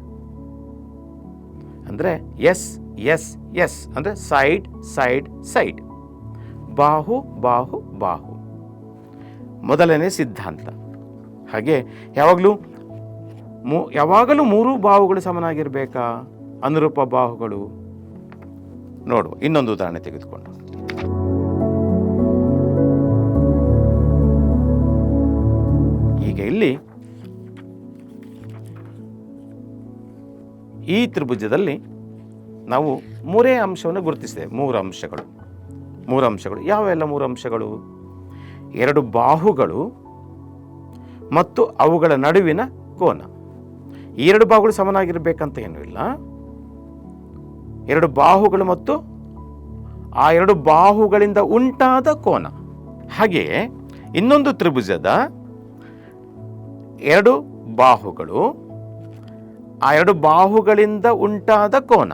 ಅಂದರೆ ಎಸ್ ಎಸ್ ಎಸ್ ಅಂದರೆ ಸೈಡ್ ಸೈಡ್ ಸೈಡ್, ಬಾಹು ಬಾಹು ಬಾಹು ಮೊದಲನೇ ಸಿದ್ಧಾಂತ. ಹಾಗೆ ಯಾವಾಗಲೂ 3 ಬಾಹುಗಳು ಸಮನಾಗಿರಬೇಕಾ? ಅನುರೂಪ ಬಾಹುಗಳು. ನೋಡುವ ಇನ್ನೊಂದು ಉದಾಹರಣೆ ತೆಗೆದುಕೊಂಡು. ಈಗ ಇಲ್ಲಿ ಈ ತ್ರಿಭುಜದಲ್ಲಿ ನಾವು 3 ಅಂಶವನ್ನು ಗುರುತಿಸಿದ್ದೇವೆ. 3 ಅಂಶಗಳು ಯಾವೆಲ್ಲ 3 ಅಂಶಗಳು? 2 ಬಾಹುಗಳು ಮತ್ತು ಅವುಗಳ ನಡುವಿನ ಕೋನ. ಈ 2 ಬಾಹುಗಳು ಸಮನಾಗಿರಬೇಕಂತ ಏನೂ ಇಲ್ಲ. 2 ಬಾಹುಗಳು ಮತ್ತು ಆ 2 ಬಾಹುಗಳಿಂದ ಉಂಟಾದ ಕೋನ. ಹಾಗೆಯೇ ಇನ್ನೊಂದು ತ್ರಿಭುಜದ 2 ಬಾಹುಗಳು, ಆ 2 ಬಾಹುಗಳಿಂದ ಉಂಟಾದ ಕೋನ.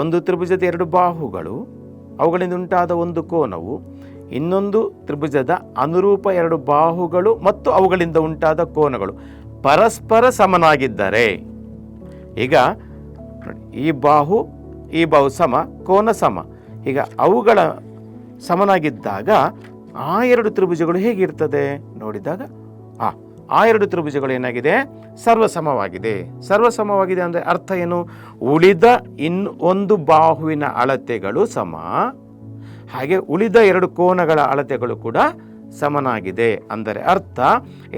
ಒಂದು ತ್ರಿಭುಜದ 2 ಬಾಹುಗಳು, ಅವುಗಳಿಂದ ಉಂಟಾದ ಒಂದು ಕೋನವು ಇನ್ನೊಂದು ತ್ರಿಭುಜದ ಅನುರೂಪ 2 ಬಾಹುಗಳು ಮತ್ತು ಅವುಗಳಿಂದ ಉಂಟಾದ ಕೋನಗಳು ಪರಸ್ಪರ ಸಮನಾಗಿದ್ದರೆ, ಈಗ ಈ ಬಾಹು ಸಮ, ಕೋನ ಸಮ, ಈಗ ಅವುಗಳ ಸಮನಾಗಿದ್ದಾಗ ಆ 2 ತ್ರಿಭುಜಗಳು ಹೇಗಿರ್ತದೆ ನೋಡಿದಾಗ ಆ 2 ತ್ರಿಭುಜಗಳು ಏನಾಗಿದೆ? ಸರ್ವಸಮವಾಗಿದೆ. ಸರ್ವಸಮವಾಗಿದೆ ಅಂದರೆ ಅರ್ಥ ಏನು? ಉಳಿದ ಒಂದು ಬಾಹುವಿನ ಅಳತೆಗಳು ಸಮ, ಹಾಗೆ ಉಳಿದ 2 ಕೋನಗಳ ಅಳತೆಗಳು ಕೂಡ ಸಮನಾಗಿದೆ. ಅಂದರೆ ಅರ್ಥ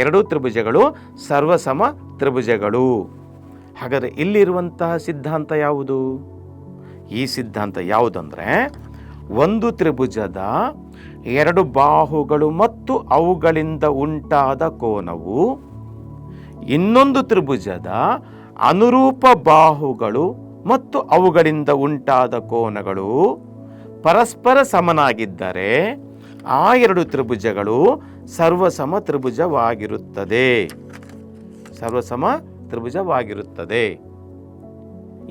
2 ತ್ರಿಭುಜಗಳು ಸರ್ವಸಮ ತ್ರಿಭುಜಗಳು. ಹಾಗಾದರೆ ಇಲ್ಲಿರುವಂತಹ ಸಿದ್ಧಾಂತ ಯಾವುದು? ಈ ಸಿದ್ಧಾಂತ ಯಾವುದಂದರೆ, ಒಂದು ತ್ರಿಭುಜದ 2 ಬಾಹುಗಳು ಮತ್ತು ಅವುಗಳಿಂದ ಉಂಟಾದ ಕೋನವು ಇನ್ನೊಂದು ತ್ರಿಭುಜದ ಅನುರೂಪ ಬಾಹುಗಳು ಮತ್ತು ಅವುಗಳಿಂದ ಉಂಟಾದ ಕೋನಗಳು ಪರಸ್ಪರ ಸಮನಾಗಿದ್ದರೆ ಆ 2 ತ್ರಿಭುಜಗಳು ಸರ್ವಸಮ ತ್ರಿಭುಜವಾಗಿರುತ್ತದೆ. ಸರ್ವಸಮ ತ್ರಿಭುಜವಾಗಿರುತ್ತದೆ.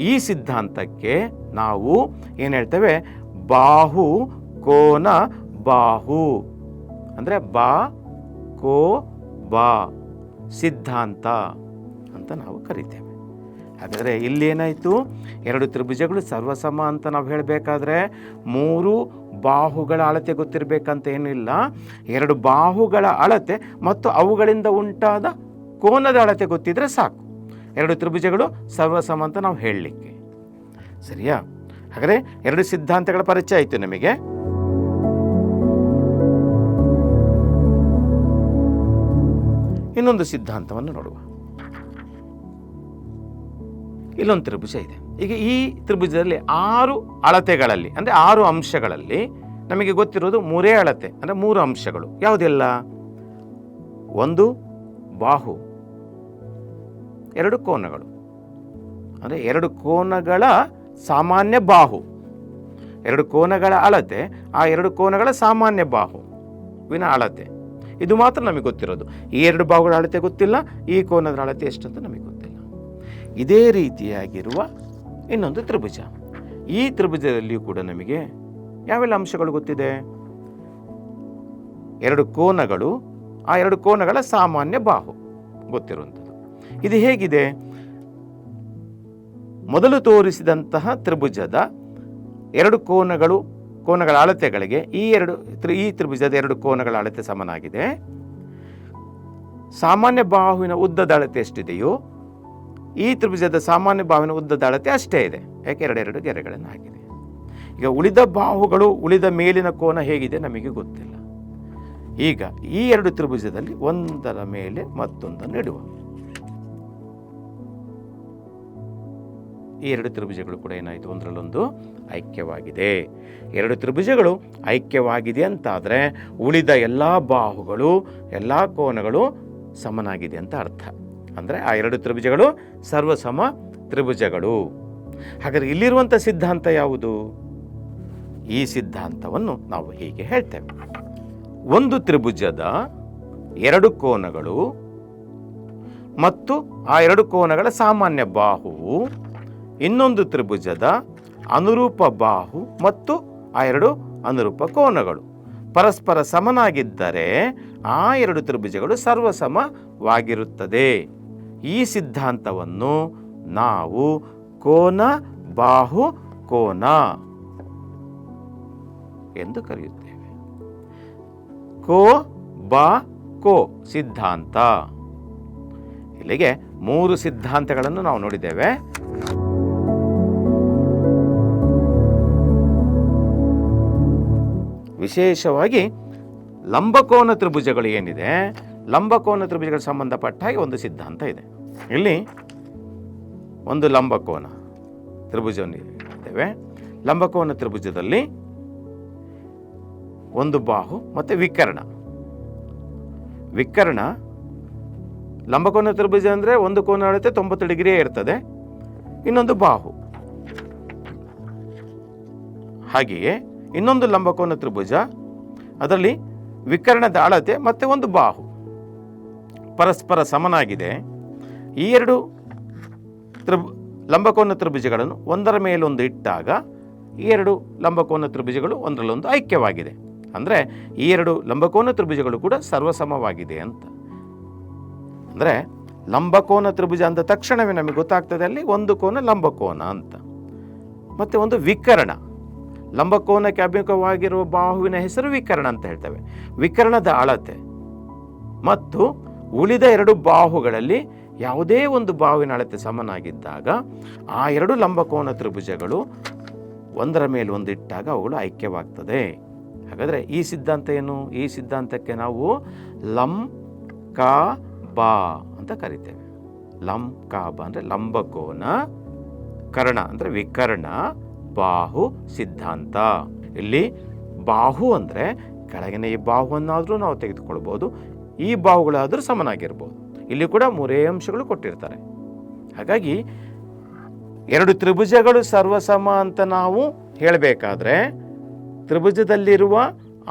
ಈ ಸಿದ್ಧಾಂತಕ್ಕೆ ನಾವು ಏನು ಹೇಳ್ತೇವೆ? ಬಾಹು ಕೋನ ಬಾಹು ಅಂದರೆ ಬಾ ಕೋ ಬಾ ಸಿದ್ಧಾಂತ ಅಂತ ನಾವು ಕರಿತೇವೆ. ಹಾಗಾದರೆ ಇಲ್ಲೇನಾಯಿತು? 2 ತ್ರಿಭುಜಗಳು ಸರ್ವಸಮ ಅಂತ ನಾವು ಹೇಳಬೇಕಾದ್ರೆ 3 ಬಾಹುಗಳ ಅಳತೆ ಗೊತ್ತಿರಬೇಕಂತ ಏನಿಲ್ಲ. 2 ಬಾಹುಗಳ ಅಳತೆ ಮತ್ತು ಅವುಗಳಿಂದ ಉಂಟಾದ ಕೋನದ ಅಳತೆ ಗೊತ್ತಿದ್ರೆ ಸಾಕು 2 ತ್ರಿಭುಜಗಳು ಸರ್ವಸಮ ಅಂತ ನಾವು ಹೇಳಲಿಕ್ಕೆ. ಸರಿಯಾ? ಹಾಗಾದರೆ 2 ಸಿದ್ಧಾಂತಗಳ ಪರಿಚಯ ಆಯಿತು ನಮಗೆ. ಇನ್ನೊಂದು ಸಿದ್ಧಾಂತವನ್ನು ನೋಡುವ. ಇಲ್ಲೊಂದು ತ್ರಿಭುಜ ಇದೆ. ಈಗ ಈ ತ್ರಿಭುಜದಲ್ಲಿ 6 ಅಳತೆಗಳಲ್ಲಿ ಅಂದರೆ 6 ಅಂಶಗಳಲ್ಲಿ ನಮಗೆ ಗೊತ್ತಿರೋದು 3 ಅಳತೆ ಅಂದರೆ 3 ಅಂಶಗಳು. ಯಾವುದೆಲ್ಲ? ಒಂದು ಬಾಹು, 2 ಕೋನಗಳು ಅಂದರೆ 2 ಕೋನಗಳ ಸಾಮಾನ್ಯ ಬಾಹು, 2 ಕೋನಗಳ ಅಳತೆ, ಆ 2 ಕೋನಗಳ ಸಾಮಾನ್ಯ ಬಾಹುವಿನ ಅಳತೆ. ಇದು ಮಾತ್ರ ನಮಗೆ ಗೊತ್ತಿರೋದು. ಈ 2 ಬಾಹುಗಳ ಅಳತೆ ಗೊತ್ತಿಲ್ಲ, ಈ ಕೋನದ ಅಳತೆ ಎಷ್ಟಂತ ನಮಗೆ ಗೊತ್ತಿಲ್ಲ. ಇದೇ ರೀತಿಯಾಗಿರುವ ಇನ್ನೊಂದು ತ್ರಿಭುಜ. ಈ ತ್ರಿಭುಜದಲ್ಲಿಯೂ ಕೂಡ ನಮಗೆ ಯಾವೆಲ್ಲ ಅಂಶಗಳು ಗೊತ್ತಿದೆ? 2 ಕೋನಗಳು, ಆ 2 ಕೋನಗಳ ಸಾಮಾನ್ಯ ಬಾಹು ಗೊತ್ತಿರುವಂಥದ್ದು. ಇದು ಹೇಗಿದೆ? ಮೊದಲು ತೋರಿಸಿದಂತಹ ತ್ರಿಭುಜದ ಎರಡು ಕೋನಗಳ ಅಳತೆಗಳಿಗೆ ಈ ತ್ರಿಭುಜದ ಎರಡು ಕೋನಗಳ ಅಳತೆ ಸಮನಾಗಿದೆ. ಸಾಮಾನ್ಯ ಬಾಹುವಿನ ಉದ್ದದ ಅಳತೆ ಎಷ್ಟಿದೆಯೋ ಈ ತ್ರಿಭುಜದ ಸಾಮಾನ್ಯ ಬಾಹುವಿನ ಉದ್ದದ ಅಳತೆ ಅಷ್ಟೇ ಇದೆ, ಯಾಕೆ ಎರಡೆರಡು ಗೆರೆಗಳನ್ನು ಹಾಕಿದೆ. ಈಗ ಉಳಿದ ಮೇಲಿನ ಕೋನ ಹೇಗಿದೆ ನಮಗೆ ಗೊತ್ತಿಲ್ಲ. ಈಗ ಈ ಎರಡು ತ್ರಿಭುಜದಲ್ಲಿ ಒಂದರ ಮೇಲೆ ಮತ್ತೊಂದನ್ನು ಇಡುವ. ಈ ಎರಡು ತ್ರಿಭುಜಗಳು ಕೂಡ ಏನಾಯಿತು, ಒಂದರಲ್ಲೊಂದು ಐಕ್ಯವಾಗಿದೆ. ಎರಡು ತ್ರಿಭುಜಗಳು ಐಕ್ಯವಾಗಿದೆ ಅಂತಾದರೆ ಉಳಿದ ಎಲ್ಲ ಬಾಹುಗಳು ಎಲ್ಲ ಕೋನಗಳು ಸಮನಾಗಿದೆ ಅಂತ ಅರ್ಥ. ಅಂದರೆ ಆ ಎರಡು ತ್ರಿಭುಜಗಳು ಸರ್ವಸಮ ತ್ರಿಭುಜಗಳು. ಹಾಗಾದರೆ ಇಲ್ಲಿರುವಂಥ ಸಿದ್ಧಾಂತ ಯಾವುದು? ಈ ಸಿದ್ಧಾಂತವನ್ನು ನಾವು ಹೀಗೆ ಹೇಳ್ತೇವೆ: ಒಂದು ತ್ರಿಭುಜದ ಎರಡು ಕೋನಗಳು ಮತ್ತು ಆ ಎರಡು ಕೋನಗಳ ಸಾಮಾನ್ಯ ಬಾಹುವು ಇನ್ನೊಂದು ತ್ರಿಭುಜದ ಅನುರೂಪ ಬಾಹು ಮತ್ತು ಆ ಎರಡು ಅನುರೂಪ ಕೋನಗಳು ಪರಸ್ಪರ ಸಮನಾಗಿದ್ದರೆ ಆ ಎರಡು ತ್ರಿಭುಜಗಳು ಸರ್ವಸಮವಾಗಿರುತ್ತದೆ. ಈ ಸಿದ್ಧಾಂತವನ್ನು ನಾವು ಕೋನ ಬಾಹು ಕೋನ ಎಂದು ಕರೆಯುತ್ತೇವೆ. ಕೋ ಸಿದ್ಧಾಂತ. ಇಲ್ಲಿಗೆ 3 ಸಿದ್ಧಾಂತಗಳನ್ನು ನಾವು ನೋಡಿದ್ದೇವೆ. ವಿಶೇಷವಾಗಿ ಲಂಬಕೋನ ತ್ರಿಭುಜಗಳು ಏನಿದೆ, ಲಂಬಕೋನ ತ್ರಿಭುಜಗಳಿಗೆ ಸಂಬಂಧಪಟ್ಟ ಹಾಗೆ ಒಂದು ಸಿದ್ಧಾಂತ ಇದೆ. ಇಲ್ಲಿ ಒಂದು ಲಂಬಕೋನ ತ್ರಿಭುಜವನ್ನು ಇದ್ದೇವೆ. ಲಂಬಕೋನ ತ್ರಿಭುಜದಲ್ಲಿ ಒಂದು ಬಾಹು ಮತ್ತು ವಿಕರ್ಣ. ಲಂಬಕೋನ ತ್ರಿಭುಜ ಅಂದರೆ ಒಂದು ಕೋನ ಅಳತೆ 90 ಡಿಗ್ರಿಯೇ ಇರ್ತದೆ, ಇನ್ನೊಂದು ಬಾಹು. ಹಾಗೆಯೇ ಇನ್ನೊಂದು ಲಂಬಕೋನ ತ್ರಿಭುಜ, ಅದರಲ್ಲಿ ವಿಕರ್ಣದ ಅಳತೆ ಮತ್ತು ಒಂದು ಬಾಹು ಪರಸ್ಪರ ಸಮನಾಗಿದೆ. ಈ ಎರಡು ಲಂಬಕೋನ ತ್ರಿಭುಜಗಳನ್ನು ಒಂದರ ಮೇಲೊಂದು ಇಟ್ಟಾಗ ಈ ಎರಡು ಲಂಬಕೋನ ತ್ರಿಭುಜಗಳು ಒಂದರಲ್ಲೊಂದು ಐಕ್ಯವಾಗಿದೆ. ಅಂದರೆ ಈ ಎರಡು ಲಂಬಕೋನ ತ್ರಿಭುಜಗಳು ಕೂಡ ಸರ್ವಸಮವಾಗಿದೆ ಅಂತ. ಅಂದರೆ ಲಂಬಕೋನ ತ್ರಿಭುಜ ಅಂದ ತಕ್ಷಣವೇ ನಮಗೆ ಗೊತ್ತಾಗ್ತದೆ ಅಲ್ಲಿ ಒಂದು ಕೋನ ಲಂಬಕೋನ ಅಂತ. ಮತ್ತು ಒಂದು ವಿಕರ್ಣ, ಲಂಬಕೋನಕ್ಕೆ ಅಭಿಮುಖವಾಗಿರುವ ಬಾಹುವಿನ ಹೆಸರು ವಿಕರ್ಣ ಅಂತ ಹೇಳ್ತೇವೆ. ವಿಕರ್ಣದ ಅಳತೆ ಮತ್ತು ಉಳಿದ ಎರಡು ಬಾಹುಗಳಲ್ಲಿ ಯಾವುದೇ ಒಂದು ಬಾಹುವಿನ ಅಳತೆ ಸಮನಾಗಿದ್ದಾಗ ಆ ಎರಡು ಲಂಬಕೋನ ತ್ರಿಭುಜಗಳು ಒಂದರ ಮೇಲೆ ಒಂದು ಇಟ್ಟಾಗ ಅವುಗಳು ಐಕ್ಯವಾಗ್ತದೆ. ಹಾಗಾದರೆ ಈ ಸಿದ್ಧಾಂತ ಏನು? ಈ ಸಿದ್ಧಾಂತಕ್ಕೆ ನಾವು ಲಂಬ ಅಂತ ಕರಿತೇವೆ. ಲಂಬ ಅಂದರೆ ಲಂಬಕೋನ, ಕರ್ಣ ಅಂದರೆ ವಿಕರ್ಣ, ಬಾಹು ಸಿದ್ಧಾಂತ. ಇಲ್ಲಿ ಬಾಹು ಅಂದರೆ ಕೆಳಗಿನ ಈ ಬಾಹುವನ್ನಾದರೂ ನಾವು ತೆಗೆದುಕೊಳ್ಬೋದು, ಈ ಬಾಹುಗಳಾದರೂ ಸಮನಾಗಿರ್ಬೋದು. ಇಲ್ಲಿ ಕೂಡ 3 ಅಂಶಗಳು ಕೊಟ್ಟಿರ್ತಾರೆ. ಹಾಗಾಗಿ ಎರಡು ತ್ರಿಭುಜಗಳು ಸರ್ವಸಮ ಅಂತ ನಾವು ಹೇಳಬೇಕಾದ್ರೆ ತ್ರಿಭುಜದಲ್ಲಿರುವ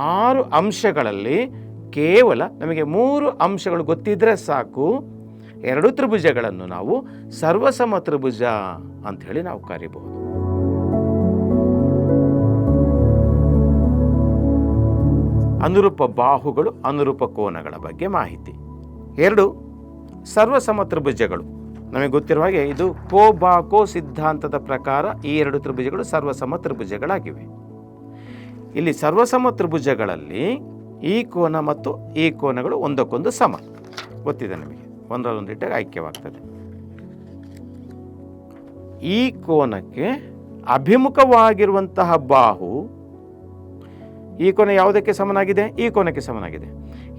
6 ಅಂಶಗಳಲ್ಲಿ ಕೇವಲ ನಮಗೆ 3 ಅಂಶಗಳು ಗೊತ್ತಿದ್ರೆ ಸಾಕು, ಎರಡು ತ್ರಿಭುಜಗಳನ್ನು ನಾವು ಸರ್ವಸಮ ತ್ರಿಭುಜ ಅಂಥೇಳಿ ನಾವು ಕರೀಬಹುದು. ಅನುರೂಪ ಬಾಹುಗಳು, ಅನುರೂಪ ಕೋನಗಳ ಬಗ್ಗೆ ಮಾಹಿತಿ. ಎರಡು ಸರ್ವಸಮ ತ್ರಿಭುಜಗಳು ನಮಗೆ ಗೊತ್ತಿರುವ ಹಾಗೆ ಇದು ಕೋ ಸಿದ್ಧಾಂತದ ಪ್ರಕಾರ ಈ ಎರಡು ತ್ರಿಭುಜಗಳು ಸರ್ವಸಮ ತ್ರಿಭುಜಗಳಾಗಿವೆ. ಇಲ್ಲಿ ಸರ್ವಸಮ ತ್ರಿಭುಜಗಳಲ್ಲಿ ಈ ಕೋನ ಮತ್ತು ಈ ಕೋನಗಳು ಒಂದಕ್ಕೊಂದು ಸಮ ಗೊತ್ತಿದೆ ನಮಗೆ, ಒಂದರಲ್ಲೊಂದಿಟ್ಟಾಗ ಐಕ್ಯವಾಗ್ತದೆ. ಈ ಕೋನಕ್ಕೆ ಅಭಿಮುಖವಾಗಿರುವಂತಹ ಬಾಹು, ಈ ಕೋನ ಯಾವುದಕ್ಕೆ ಸಮನಾಗಿದೆ? ಈ ಕೋನಕ್ಕೆ ಸಮನಾಗಿದೆ.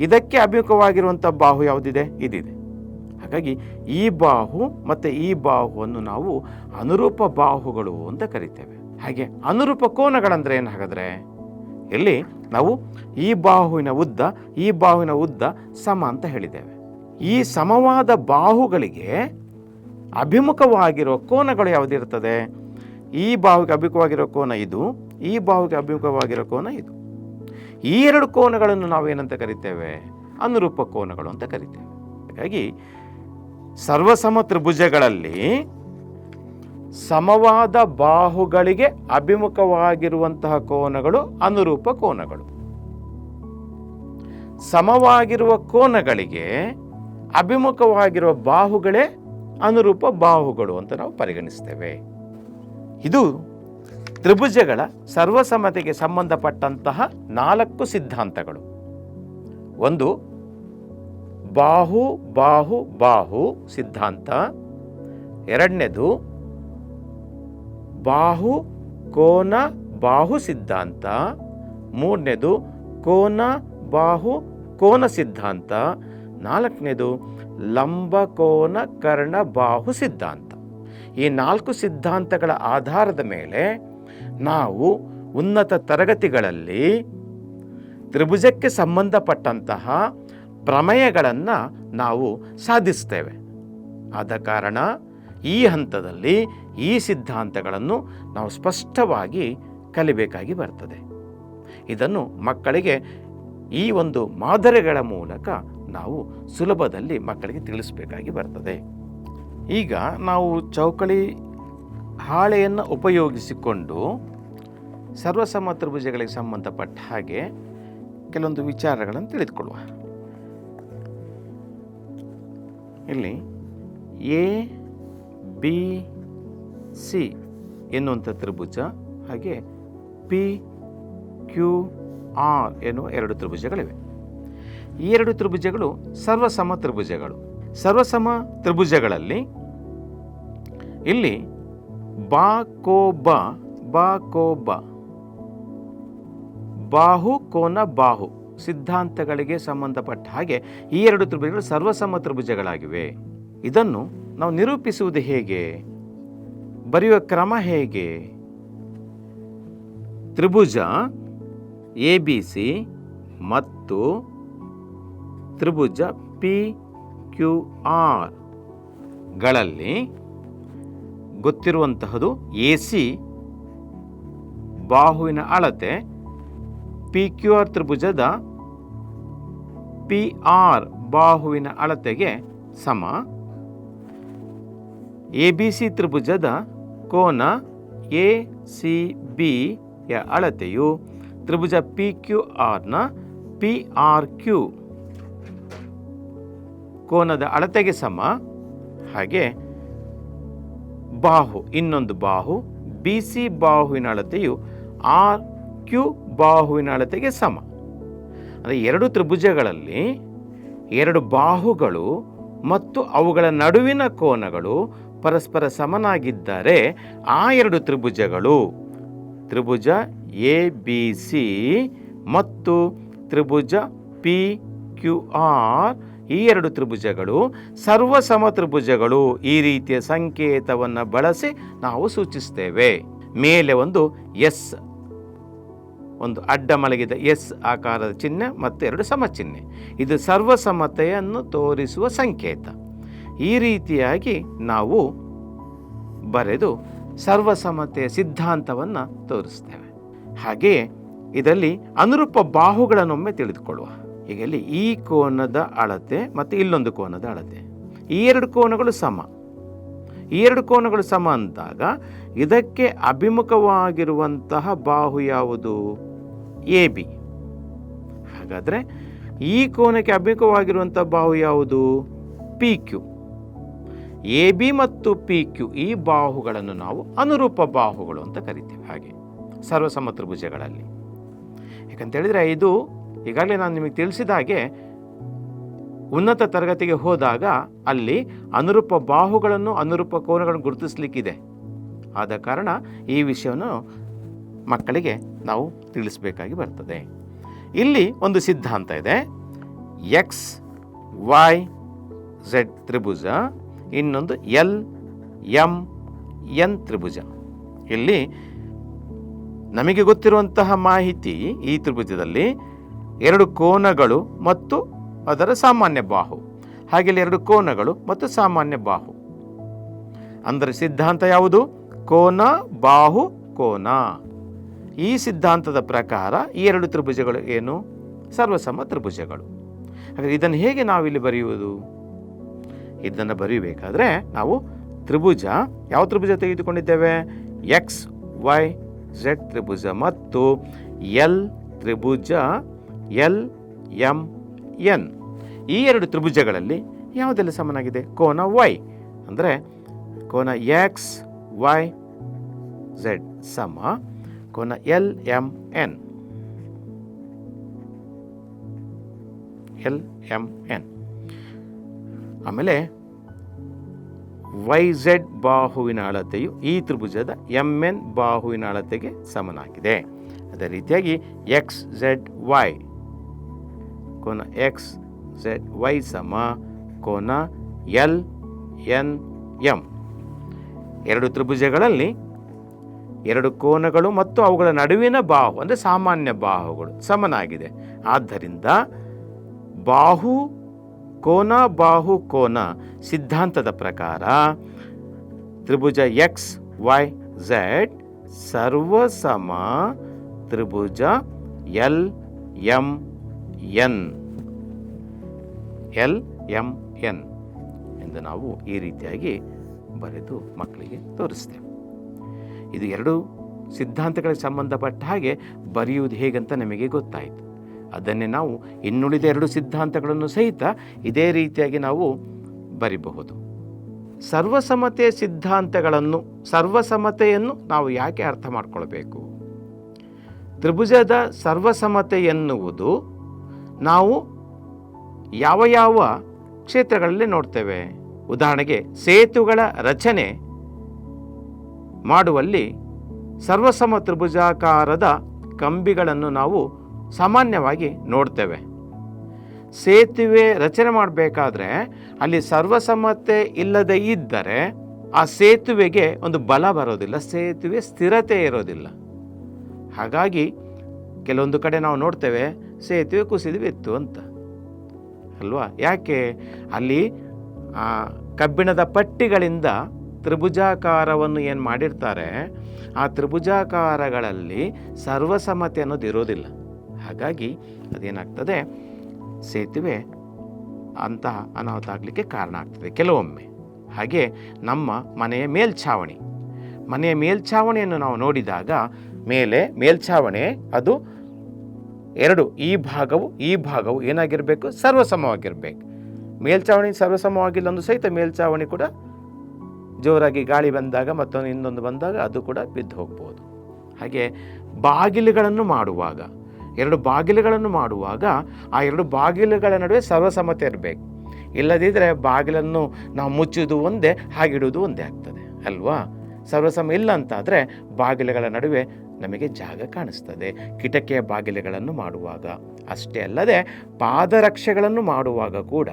ಇದಕ್ಕೆ ಅಭಿಮುಖವಾಗಿರುವಂಥ ಬಾಹು ಯಾವುದಿದೆ? ಇದಿದೆ. ಹಾಗಾಗಿ ಈ ಬಾಹು ಮತ್ತು ಈ ಬಾಹುವನ್ನು ನಾವು ಅನುರೂಪ ಬಾಹುಗಳು ಅಂತ ಕರಿತೇವೆ. ಹಾಗೆ ಅನುರೂಪ ಕೋನಗಳಂದ್ರೆ ಏನು? ಹಾಗಾದರೆ ಇಲ್ಲಿ ನಾವು ಈ ಬಾಹುವಿನ ಉದ್ದ ಸಮ ಅಂತ ಹೇಳಿದ್ದೇವೆ. ಈ ಸಮವಾದ ಬಾಹುಗಳಿಗೆ ಅಭಿಮುಖವಾಗಿರೋ ಕೋನಗಳು ಯಾವುದಿರ್ತದೆ? ಈ ಬಾಹುಗೆ ಅಭಿಮುಖವಾಗಿರೋ ಕೋನ ಇದು, ಈ ಬಾಹುಗೆ ಅಭಿಮುಖವಾಗಿರೋ ಕೋನ ಇದು. ಈ ಎರಡು ಕೋನಗಳನ್ನು ನಾವೇನಂತ ಕರಿತೇವೆ? ಅನುರೂಪ ಕೋನಗಳು ಅಂತ ಕರಿತೇವೆ. ಹಾಗಾಗಿ ಸರ್ವಸಮ ತ್ರಿಭುಜಗಳಲ್ಲಿ ಸಮವಾದ ಬಾಹುಗಳಿಗೆ ಅಭಿಮುಖವಾಗಿರುವಂತಹ ಕೋನಗಳು ಅನುರೂಪ ಕೋನಗಳು. ಸಮವಾಗಿರುವ ಕೋನಗಳಿಗೆ ಅಭಿಮುಖವಾಗಿರುವ ಬಾಹುಗಳೇ ಅನುರೂಪ ಬಾಹುಗಳು ಅಂತ ನಾವು ಪರಿಗಣಿಸ್ತೇವೆ. ಇದು ತ್ರಿಭುಜಗಳ ಸರ್ವಸಮತೆಗೆ ಸಂಬಂಧಪಟ್ಟಂತಹ 4 ಸಿದ್ಧಾಂತಗಳು. ಒಂದು ಬಾಹು ಬಾಹು ಬಾಹು ಸಿದ್ಧಾಂತ, ಎರಡನೇದು ಬಾಹು ಕೋನ ಬಾಹು ಸಿದ್ಧಾಂತ, ಮೂರನೇದು ಕೋನ ಬಾಹು ಕೋನ ಸಿದ್ಧಾಂತ, ನಾಲ್ಕನೇದು ಲಂಬಕೋನ ಕರ್ಣ ಬಾಹು ಸಿದ್ಧಾಂತ. ಈ 4 ಸಿದ್ಧಾಂತಗಳ ಆಧಾರದ ಮೇಲೆ ನಾವು ಉನ್ನತ ತರಗತಿಗಳಲ್ಲಿ ತ್ರಿಭುಜಕ್ಕೆ ಸಂಬಂಧಪಟ್ಟಂತಹ ಪ್ರಮೇಯಗಳನ್ನು ನಾವು ಸಾಧಿಸ್ತೇವೆ. ಆದ ಕಾರಣ ಈ ಹಂತದಲ್ಲಿ ಈ ಸಿದ್ಧಾಂತಗಳನ್ನು ನಾವು ಸ್ಪಷ್ಟವಾಗಿ ಕಲಿಬೇಕಾಗಿ ಬರ್ತದೆ. ಇದನ್ನು ಮಕ್ಕಳಿಗೆ ಈ ಒಂದು ಮಾದರಿಗಳ ಮೂಲಕ ನಾವು ಸುಲಭದಲ್ಲಿ ಮಕ್ಕಳಿಗೆ ತಿಳಿಸಬೇಕಾಗಿ ಬರ್ತದೆ. ಈಗ ನಾವು ಚೌಕಳಿ ಹಾಳೆಯನ್ನು ಉಪಯೋಗಿಸಿಕೊಂಡು ಸರ್ವಸಮ ತ್ರಿಭುಜಗಳಿಗೆ ಸಂಬಂಧಪಟ್ಟ ಹಾಗೆ ಕೆಲವೊಂದು ವಿಚಾರಗಳನ್ನು ತಿಳಿದುಕೊಳ್ಳುವ. ಇಲ್ಲಿ ಎ ಬಿ ಸಿ ಎನ್ನುವಂಥ ತ್ರಿಭುಜ, ಹಾಗೆ ಪಿ ಕ್ಯೂ ಆರ್ ಎನ್ನುವ 2 ತ್ರಿಭುಜಗಳಿವೆ. ಈ 2 ತ್ರಿಭುಜಗಳು ಸರ್ವಸಮ ತ್ರಿಭುಜಗಳು. ಸರ್ವಸಮ ತ್ರಿಭುಜಗಳಲ್ಲಿ ಇಲ್ಲಿ ಬಾ ಕೋ ಬ ಬಾಹು ಕೋನ ಬಾಹು ಸಿದ್ಧಾಂತಗಳಿಗೆ ಸಂಬಂಧಪಟ್ಟ ಹಾಗೆ ಈ 2 ತ್ರಿಭುಜಗಳು ಸರ್ವಸಮ ತ್ರಿಭುಜಗಳಾಗಿವೆ. ಇದನ್ನು ನಾವು ನಿರೂಪಿಸುವುದು ಹೇಗೆ, ಬರೆಯುವ ಕ್ರಮ ಹೇಗೆ? ತ್ರಿಭುಜ ಎ ಬಿ ಸಿ ಮತ್ತು ತ್ರಿಭುಜ ಪಿ ಕ್ಯೂ ಆರ್ ಗಳಲ್ಲಿ ಗೊತ್ತಿರುವಂತಹದ್ದು ಎ ಸಿ ಬಾಹುವಿನ ಅಳತೆ ಪಿ ಕ್ಯೂ ಆರ್ ತ್ರಿಭುಜದ ಪಿ ಆರ್ ಬಾಹುವಿನ ಅಳತೆಗೆ ಸಮ. ಎ ಬಿ ಸಿ ತ್ರಿಭುಜದ ಕೋನ ಎ ಸಿ ಬಿ ಯ ಅಳತೆಯು ತ್ರಿಭುಜ ಪಿ ಕ್ಯೂ ಆರ್ನ ಪಿ ಆರ್ ಕ್ಯೂ ಕೋನದ ಅಳತೆಗೆ ಸಮ. ಹಾಗೆ ಬಾಹು, ಇನ್ನೊಂದು ಬಾಹು ಬಿ ಸಿ ಬಾಹುವಿನ ಅಳತೆಯು ಆರ್ ಕ್ಯೂ ಬಾಹುವಿನ ಅಳತೆಗೆ ಸಮ. ಅಂದರೆ 2 ತ್ರಿಭುಜಗಳಲ್ಲಿ 2 ಬಾಹುಗಳು ಮತ್ತು ಅವುಗಳ ನಡುವಿನ ಕೋನಗಳು ಪರಸ್ಪರ ಸಮನಾಗಿದ್ದರೆ ಆ 2 ತ್ರಿಭುಜಗಳು ತ್ರಿಭುಜ ಎ ಬಿ ಸಿ ಮತ್ತು ತ್ರಿಭುಜ ಪಿ ಕ್ಯೂ ಆರ್, ಈ 2 ತ್ರಿಭುಜಗಳು ಸರ್ವಸಮ ತ್ರಿಭುಜಗಳು. ಈ ರೀತಿಯ ಸಂಕೇತವನ್ನು ಬಳಸಿ ನಾವು ಸೂಚಿಸ್ತೇವೆ. ಮೇಲೆ ಒಂದು ಎಸ್, ಒಂದು ಅಡ್ಡ ಮಲಗಿದ ಎಸ್ ಆಕಾರದ ಚಿಹ್ನೆ ಮತ್ತು 2 ಸಮಚಿಹ್ನೆ, ಇದು ಸರ್ವಸಮತೆಯನ್ನು ತೋರಿಸುವ ಸಂಕೇತ. ಈ ರೀತಿಯಾಗಿ ನಾವು ಬರೆದು ಸರ್ವಸಮತೆಯ ಸಿದ್ಧಾಂತವನ್ನು ತೋರಿಸ್ತೇವೆ. ಹಾಗೆಯೇ ಇದರಲ್ಲಿ ಅನುರೂಪ ಬಾಹುಗಳನ್ನೊಮ್ಮೆ ತಿಳಿದುಕೊಳ್ಳುವ. ಈಗ ಇಲ್ಲಿ ಈ ಕೋನದ ಅಳತೆ ಮತ್ತು ಇಲ್ಲೊಂದು ಕೋನದ ಅಳತೆ, ಈ 2 ಕೋನಗಳು ಸಮ. ಈ 2 ಕೋನಗಳು ಸಮ ಅಂದಾಗ ಇದಕ್ಕೆ ಅಭಿಮುಖವಾಗಿರುವಂತಹ ಬಾಹು ಯಾವುದು? A B. ಹಾಗಾದರೆ ಈ ಕೋನಕ್ಕೆ ಅಭಿಮುಖವಾಗಿರುವಂತಹ ಬಾಹು ಯಾವುದು? P Q. ಎ ಬಿ ಮತ್ತು ಪಿ ಕ್ಯೂ ಈ ಬಾಹುಗಳನ್ನು ನಾವು ಅನುರೂಪ ಬಾಹುಗಳು ಅಂತ ಕರಿತೇವೆ. ಹಾಗೆ ಸರ್ವಸಮ ತ್ರಿಭುಜಗಳಲ್ಲಿ, ಯಾಕಂತೇಳಿದರೆ ಇದು ಈಗಾಗಲೇ ನಾನು ನಿಮಗೆ ತಿಳಿಸಿದ ಹಾಗೆ ಉನ್ನತ ತರಗತಿಗೆ ಹೋದಾಗ ಅಲ್ಲಿ ಅನುರೂಪ ಬಾಹುಗಳನ್ನು ಅನುರೂಪ ಕೋನಗಳನ್ನು ಗುರುತಿಸಲಿಕ್ಕಿದೆ. ಆದ ಕಾರಣ ಈ ವಿಷಯವನ್ನು ಮಕ್ಕಳಿಗೆ ನಾವು ತಿಳಿಸಬೇಕಾಗಿ ಬರ್ತದೆ. ಇಲ್ಲಿ ಒಂದು ಸಿದ್ಧಾಂತ ಇದೆ, ಎಕ್ಸ್ ವೈ ಝೆಡ್ ತ್ರಿಭುಜ, ಇನ್ನೊಂದು ಎಲ್ ಎಂ ಎನ್ ತ್ರಿಭುಜ. ಇಲ್ಲಿ ನಮಗೆ ಗೊತ್ತಿರುವಂತಹ ಮಾಹಿತಿ, ಈ ತ್ರಿಭುಜದಲ್ಲಿ 2 ಕೋನಗಳು ಮತ್ತು ಅದರ ಸಾಮಾನ್ಯ ಬಾಹು, ಹಾಗೆ 2 ಕೋನಗಳು ಮತ್ತು ಸಾಮಾನ್ಯ ಬಾಹು. ಅಂದರೆ ಸಿದ್ಧಾಂತ ಯಾವುದು? ಕೋನ ಬಾಹು ಕೋನ. ಈ ಸಿದ್ಧಾಂತದ ಪ್ರಕಾರ ಈ 2 ತ್ರಿಭುಜಗಳು ಏನು? ಸರ್ವಸಮ ತ್ರಿಭುಜಗಳು. ಹಾಗಾದರೆ ಇದನ್ನು ಹೇಗೆ ನಾವಿಲ್ಲಿ ಬರೆಯುವುದು? ಇದನ್ನು ಬರೆಯಬೇಕಾದ್ರೆ ನಾವು ತ್ರಿಭುಜ, ಯಾವ ತ್ರಿಭುಜ ತೆಗೆದುಕೊಂಡಿದ್ದೇವೆ? ಎಕ್ಸ್ ವೈ ಝೆಡ್ ತ್ರಿಭುಜ ಮತ್ತು ಎಲ್ ತ್ರಿಭುಜ ಎಲ್ ಎಂ ಎನ್. ಈ 2 ತ್ರಿಭುಜಗಳಲ್ಲಿ ಯಾವುದೆಲ್ಲ ಸಮನಾಗಿದೆ? ಕೋನ ವೈ, ಅಂದರೆ ಕೋನ ಎಕ್ಸ್ ವೈ ಝೆಡ್ ಸಮ ಕೋನ L M N. L M N. ಆಮೇಲೆ ವೈ ಝೆಡ್ ಬಾಹುವಿನ ಅಳತೆಯು ಈ ತ್ರಿಭುಜದ ಎಮ್ ಎನ್ ಬಾಹುವಿನ ಅಳತೆಗೆ ಸಮನಾಗಿದೆ. ಅದೇ ರೀತಿಯಾಗಿ ಎಕ್ಸ್ ಝೆಡ್ ವೈ, ಕೋನ ಎಕ್ಸ್ ಝೆಡ್ ವೈ ಸಮ ಕೋನ ಎಲ್ ಎನ್ ಎಮ್. ಎರಡು ತ್ರಿಭುಜಗಳಲ್ಲಿ ಎರಡು ಕೋನಗಳು ಮತ್ತು ಅವುಗಳ ನಡುವಿನ ಬಾಹು ಅಂದರೆ ಸಾಮಾನ್ಯ ಬಾಹುಗಳು ಸಮನಾಗಿದೆ. ಆದ್ದರಿಂದ ಬಾಹು ಕೋನ ಬಾಹು ಕೋನ ಸಿದ್ಧಾಂತದ ಪ್ರಕಾರ ತ್ರಿಭುಜ ಎಕ್ಸ್ ವೈ ಝೆಡ್ ಸರ್ವಸಮ ತ್ರಿಭುಜ L M N. L M N ಎಂದು ನಾವು ಈ ರೀತಿಯಾಗಿ ಬರೆದು ಮಕ್ಕಳಿಗೆ ತೋರಿಸ್ತೇವೆ. ಇದು ಎರಡು ಸಿದ್ಧಾಂತಗಳಿಗೆ ಸಂಬಂಧಪಟ್ಟ ಹಾಗೆ ಬರೆಯುವುದು ಹೇಗಂತ ನಮಗೆ ಗೊತ್ತಾಯಿತು. ಅದನ್ನೇ ನಾವು ಇನ್ನುಳಿದ ಎರಡು ಸಿದ್ಧಾಂತಗಳನ್ನು ಸಹಿತ ಇದೇ ರೀತಿಯಾಗಿ ನಾವು ಬರಿಬಹುದು. ಸರ್ವಸಮತೆಯ ಸಿದ್ಧಾಂತಗಳನ್ನು, ಸರ್ವಸಮತೆಯನ್ನು ನಾವು ಯಾಕೆ ಅರ್ಥ ಮಾಡಿಕೊಳ್ಬೇಕು? ತ್ರಿಭುಜದ ಸರ್ವಸಮತೆ ಎನ್ನುವುದು ನಾವು ಯಾವ ಯಾವ ಕ್ಷೇತ್ರಗಳಲ್ಲಿ ನೋಡ್ತೇವೆ? ಉದಾಹರಣೆಗೆ ಸೇತುಗಳ ರಚನೆ ಮಾಡುವಲ್ಲಿ ಸರ್ವಸಮ ತ್ರಿಭುಜಾಕಾರದ ಕಂಬಿಗಳನ್ನು ನಾವು ಸಾಮಾನ್ಯವಾಗಿ ನೋಡ್ತೇವೆ. ಸೇತುವೆ ರಚನೆ ಮಾಡಬೇಕಾದ್ರೆ ಅಲ್ಲಿ ಸರ್ವಸಮತೆ ಇಲ್ಲದೆ ಇದ್ದರೆ ಆ ಸೇತುವೆಗೆ ಒಂದು ಬಲ ಬರೋದಿಲ್ಲ, ಸೇತುವೆ ಸ್ಥಿರತೆ ಇರೋದಿಲ್ಲ. ಹಾಗಾಗಿ ಕೆಲವೊಂದು ಕಡೆ ನಾವು ನೋಡ್ತೇವೆ ಸೇತುವೆ ಕುಸಿದು ಬಿತ್ತು ಅಂತ ಅಲ್ವಾ? ಯಾಕೆ? ಅಲ್ಲಿ ಕಬ್ಬಿಣದ ಪಟ್ಟಿಗಳಿಂದ ತ್ರಿಭುಜಾಕಾರವನ್ನು ಏನು ಮಾಡಿರ್ತಾರೆ, ಆ ತ್ರಿಭುಜಾಕಾರಗಳಲ್ಲಿ ಸರ್ವಸಮತೆ ಅನ್ನೋದು ಇರೋದಿಲ್ಲ. ಹಾಗಾಗಿ ಅದೇನಾಗ್ತದೆ, ಸೇತುವೆ ಅಂತಹ ಅನಾಹುತ ಆಗಲಿಕ್ಕೆ ಕಾರಣ ಆಗ್ತದೆ ಕೆಲವೊಮ್ಮೆ. ಹಾಗೆ ನಮ್ಮ ಮನೆಯ ಮೇಲ್ಛಾವಣಿಯನ್ನು ನಾವು ನೋಡಿದಾಗ ಮೇಲ್ಛಾವಣಿ ಅದು ಎರಡು, ಈ ಭಾಗವು ಏನಾಗಿರಬೇಕು? ಸರ್ವಸಮವಾಗಿರಬೇಕು. ಮೇಲ್ಛಾವಣಿ ಸರ್ವಸಮವಾಗಿಲ್ಲ ಅಂದ್ರೂ ಸಹಿತ ಮೇಲ್ಛಾವಣಿ ಕೂಡ ಜೋರಾಗಿ ಗಾಳಿ ಬಂದಾಗ ಮತ್ತೊಂದು ಇನ್ನೊಂದು ಬಂದಾಗ ಅದು ಕೂಡ ಬಿದ್ದು ಹೋಗ್ಬೋದು. ಹಾಗೆ ಎರಡು ಬಾಗಿಲುಗಳನ್ನು ಮಾಡುವಾಗ ಆ ಎರಡು ಬಾಗಿಲುಗಳ ನಡುವೆ ಸರ್ವಸಮತೆ ಇರಬೇಕು. ಇಲ್ಲದಿದ್ದರೆ ಬಾಗಿಲನ್ನು ನಾವು ಮುಚ್ಚುವುದು ಒಂದೇ, ಹಾಗಿಡುವುದು ಒಂದೇ ಆಗ್ತದೆ ಅಲ್ವಾ? ಸರ್ವಸಮ ಇಲ್ಲ ಅಂತಾದರೆ ಬಾಗಿಲುಗಳ ನಡುವೆ ನಮಗೆ ಜಾಗ ಕಾಣಿಸ್ತದೆ. ಕಿಟಕಿಯ ಬಾಗಿಲುಗಳನ್ನು ಮಾಡುವಾಗ ಅಷ್ಟೇ ಅಲ್ಲದೆ ಪಾದರಕ್ಷೆಗಳನ್ನು ಮಾಡುವಾಗ ಕೂಡ